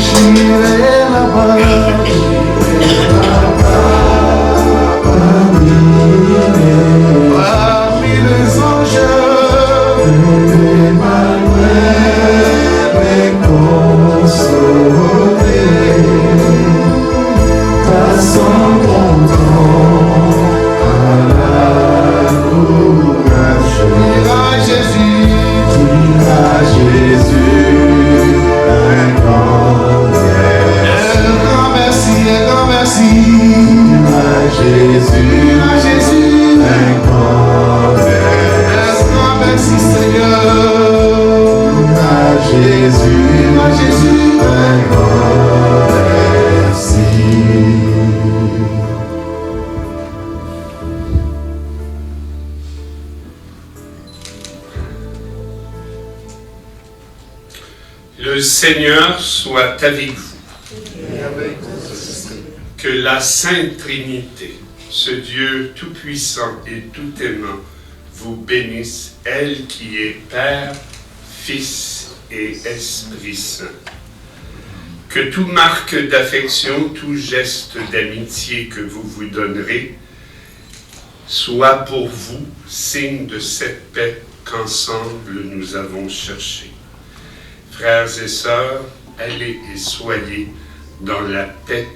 J'irai là-bas, Jésus, un grand merci. Le Seigneur soit avec vous. Que la Sainte Trinité, ce Dieu tout-puissant et tout-aimant, vous bénisse, elle qui est Père, Fils et Esprit Saint. Que tout marque d'affection, tout geste d'amitié que vous vous donnerez, soit pour vous signe de cette paix qu'ensemble nous avons cherchée. Frères et sœurs, allez et soyez dans la paix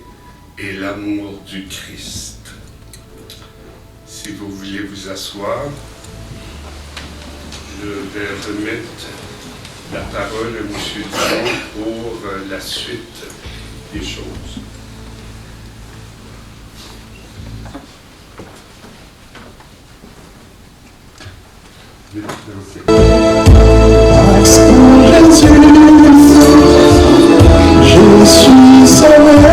et l'amour du Christ. Si vous voulez vous asseoir, je vais remettre la parole à M. Dumont pour la suite des choses. Je suis sauvé.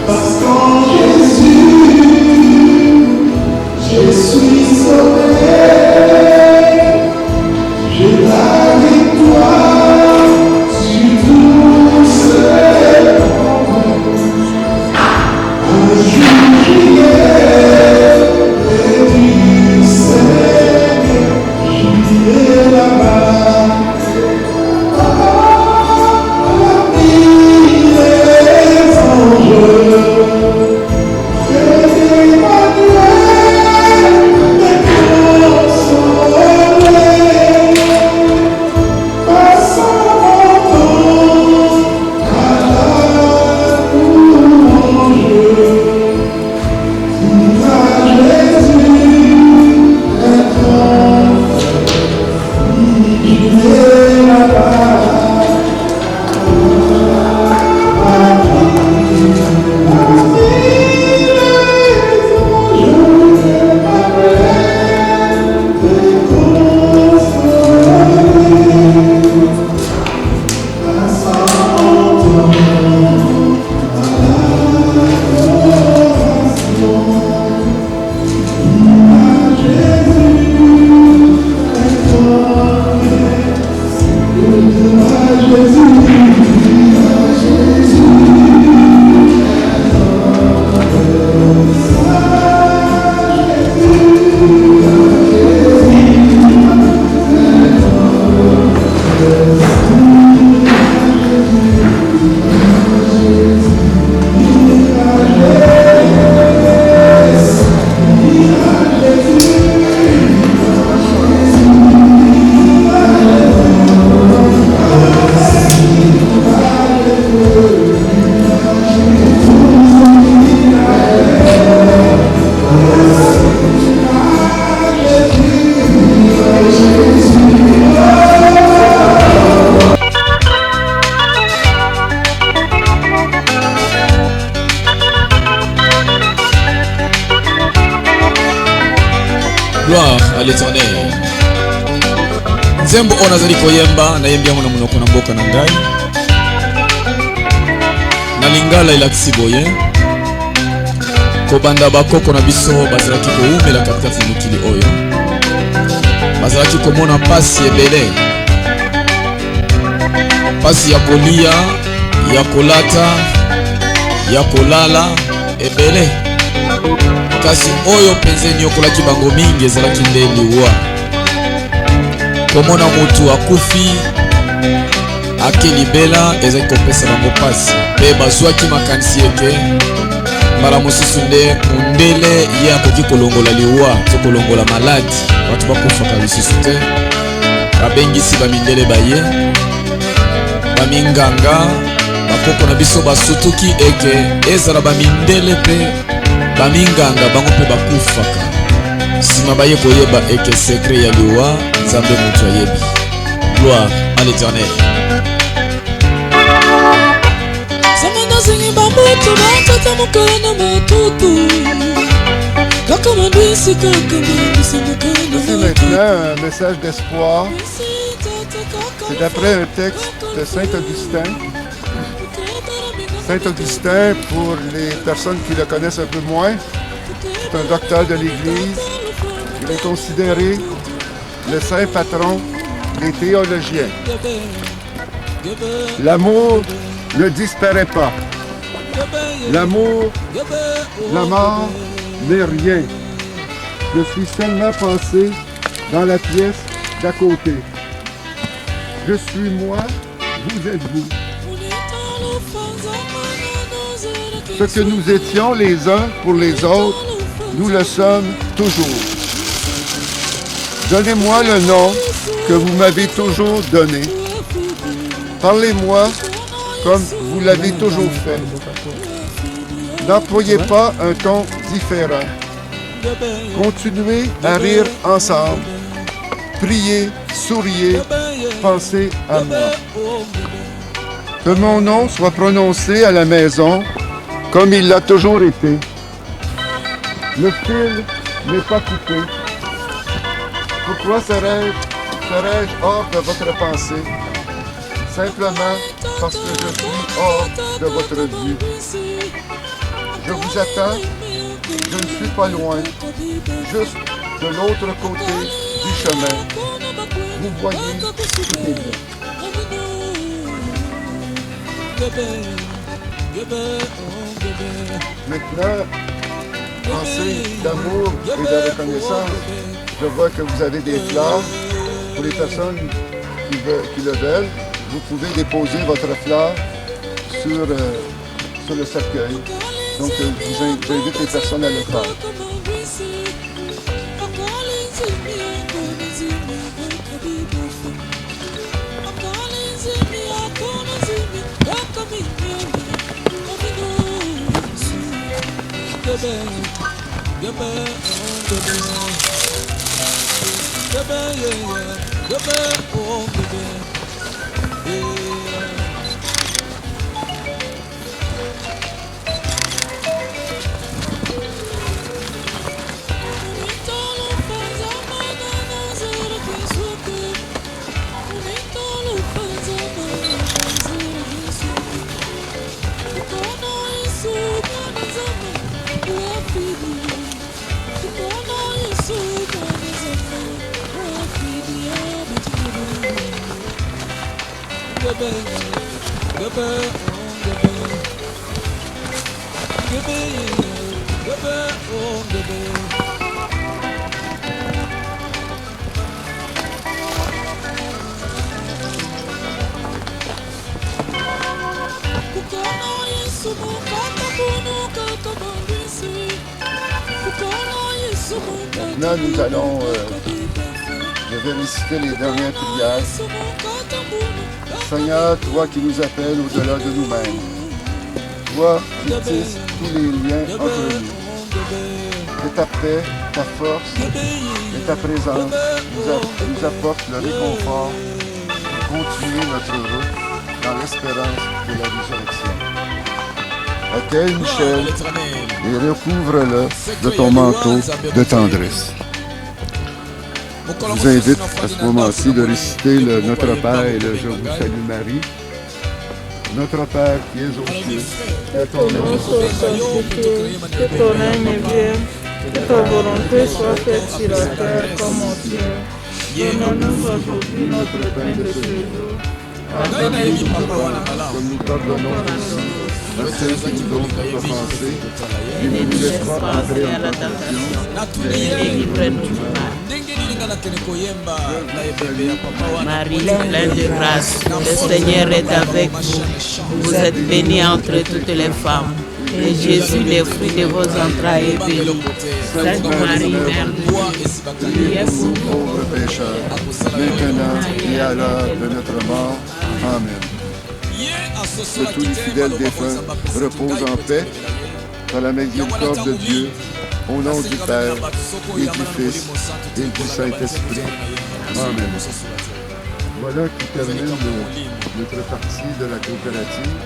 Parce qu'en Jésus, je suis sauvé. J'ai la victoire sur tous ces problèmes. Un jour j'y près du Seigneur, j'irai là-bas. Gloire à l'Éternel. Nzembo ona zali koyemba nayembi yango na monoko na mboka na ngai. Na lingala elakisi boye. Kobanda bakoko na biso bazalaki koumela katikati na mokili oyo. Bazalaki komona pasi ebele. Pasi ya kolia, ya kolata, ya kolala ebele. Kasi oyo penzeni yokolaki bango mingi ezalaki nde liwa. Komona mutu akufi akelibela ezalaki kopesa bango pasi. Pe bazwaki makanisi eke mbala mosusu nde mundele ye akoki kolongola liwa to kolongola maladi bato bakufaka lisusu te. Babengisi bamindele baye baminganga bakoko na biso basutuki eke ezala bamindele mpe baminganga bango mpe bakufaka nsima baye koyeba eke sekre ya liwa nzambe moto ayebi. Gloire à l'Éternel. C'est maintenant un message d'espoir. C'est d'après un texte de Saint-Augustin. Saint-Augustin, pour les personnes qui le connaissent un peu moins, c'est un docteur de l'Église. Il est considéré le saint patron des théologiens. L'amour ne disparaît pas. L'amour, la mort n'est rien. Je suis seulement passé dans la pièce d'à côté. Je suis moi, vous êtes vous. Ce que nous étions les uns pour les autres, nous le sommes toujours. Donnez-moi le nom que vous m'avez toujours donné. Parlez-moi comme vous l'avez toujours fait. N'employez pas un ton différent. Continuez à rire ensemble. Priez, souriez, pensez à moi. Que mon nom soit prononcé à la maison comme il l'a toujours été. Le fil n'est pas coupé. Pourquoi serais-je hors de votre pensée? Simplement parce que je suis hors de votre vue. Je vous attends, je ne suis pas loin, juste de l'autre côté du chemin. Vous voyez, tout est bien. Maintenant, en signe d'amour et de reconnaissance, je vois que vous avez des fleurs. Pour les personnes qui le veulent, vous pouvez déposer votre fleur sur le cercueil. Donc, j'invite les personnes à le faire. Maintenant, nous allons, je vais réciter les dernières prières. Seigneur, toi qui nous appelles au-delà de nous-mêmes, toi qui tisses tous les liens entre nous, que ta paix, ta force et ta présence nous apportent le réconfort de continuer notre route dans l'espérance de la résurrection. Accueille Michel et recouvre-le de ton manteau de tendresse. Je vous invite à ce moment-ci de réciter le Notre Père et le Je vous salue Marie. Notre Père qui es aux cieux, que ton nom soit sanctifié, que ton règne vienne, que ta volonté soit faite sur la terre comme au ciel. Donne-nous aujourd'hui notre pain de ce jour. Pardonne-nous comme nous pardonnons aussi à ceux qui nous ont offensés, et ne nous laisse pas entrer en tentation, mais délivre-nous du mal. Marie, pleine de grâce, le Seigneur est avec vous. Vous êtes bénie entre toutes les femmes. Et Jésus, le fruit de vos entrailles, est béni. Sainte Marie, Mère de Dieu, priez pour nous pauvres pécheurs, maintenant et à l'heure de notre mort. Amen. Que tous les fidèles défunts reposent en paix par la miséricorde de Dieu, au nom du Père et du Fils et du Saint-Esprit. Amen. Voilà qui termine notre partie de la coopérative.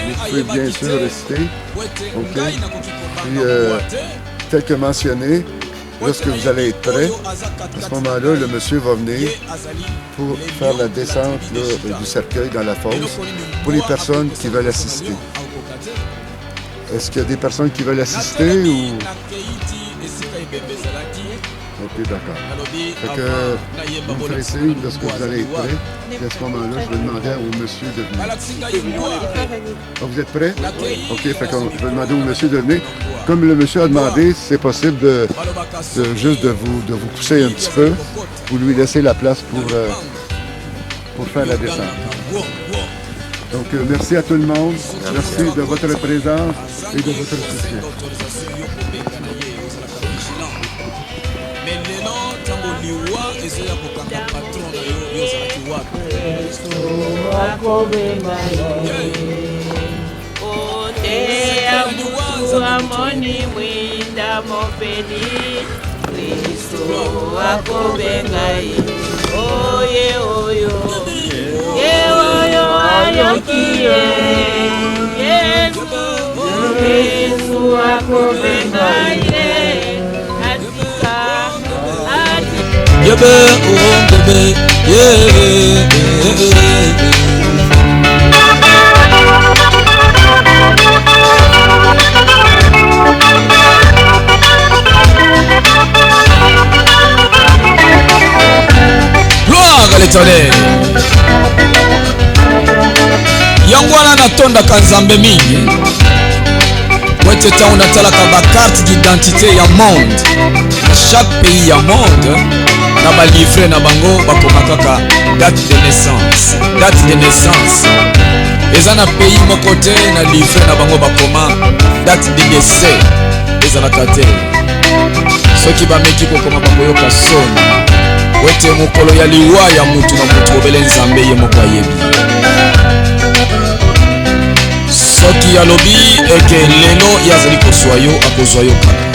Vous pouvez bien sûr rester. OK. Puis, tel que mentionné, lorsque vous allez être prêt, à ce moment-là, le monsieur va venir pour faire la descente là, du cercueil dans la fosse pour les personnes qui veulent assister. Est-ce qu'il y a des personnes qui veulent assister ou... Ok, d'accord. Fait que vous me ferez signe lorsque vous allez être prêt. Et à ce moment-là, je vais demander au monsieur de venir. Ah, vous êtes prêt? Ok, fait que je vais demander au monsieur de venir. Comme le monsieur a demandé, c'est possible de vous pousser un petit peu pour lui laisser la place pour faire la descente. Donc, merci à tout le monde. Merci de votre présence et de votre soutien. Gloire à l'Éternel. Yangwana natondaka nzambe mingi wete ntango natalaka bacarte d'identité ya monde na chaque pays ya monde na balivre na bango bakoma kaka date de naissance eza na pays moko te na livre na bango bakoma date de décès ezalaka te soki bameki kokoma bakoyoka soni wete mokolo ya liwa ya mutu na mutu obele nzambe ye moko ayebi soki alobi eke lelo ye azali kozwa yo akozwa yo kaka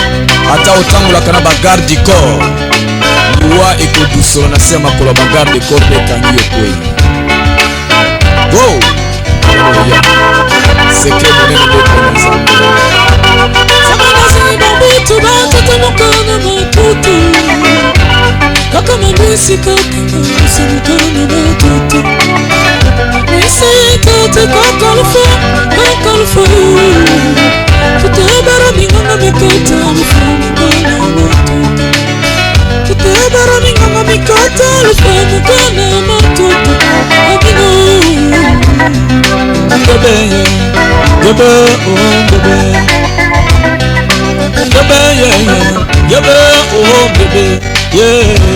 ata otangolaka na bagarde du corps liwa ekodusola na se ya makolo ya bagarde du corps mpe ekangi yo kwei aleluya sekre monene bokona nzambe samanazali babutu batata mokana matutu kaka mabisi kaka mokana matutu Isikate kakalfa Tutebara minganga mikata Mukana matutu Tutebara minganga mikata Mukana matutu Amino Bebe, bebe, oh bebe Bebe, yeah, bebe, oh bebe, yeah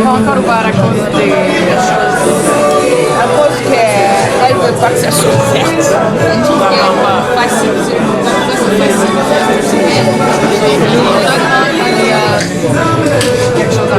Encore voir à cause qu'elle ne veut pas que ça soit ouverte. Elle trouve qu'elle est facile. Quelque chose à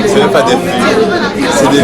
C'est même pas des... C'est des...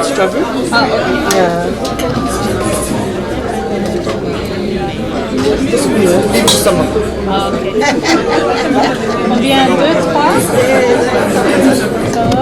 Tu as vu? Ah, ah, ok. Combien? 2, 3? Ça va?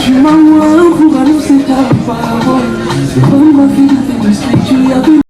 Tu m'envoies pour annoncer ta parole. C'est comme ma vie, tu as vu.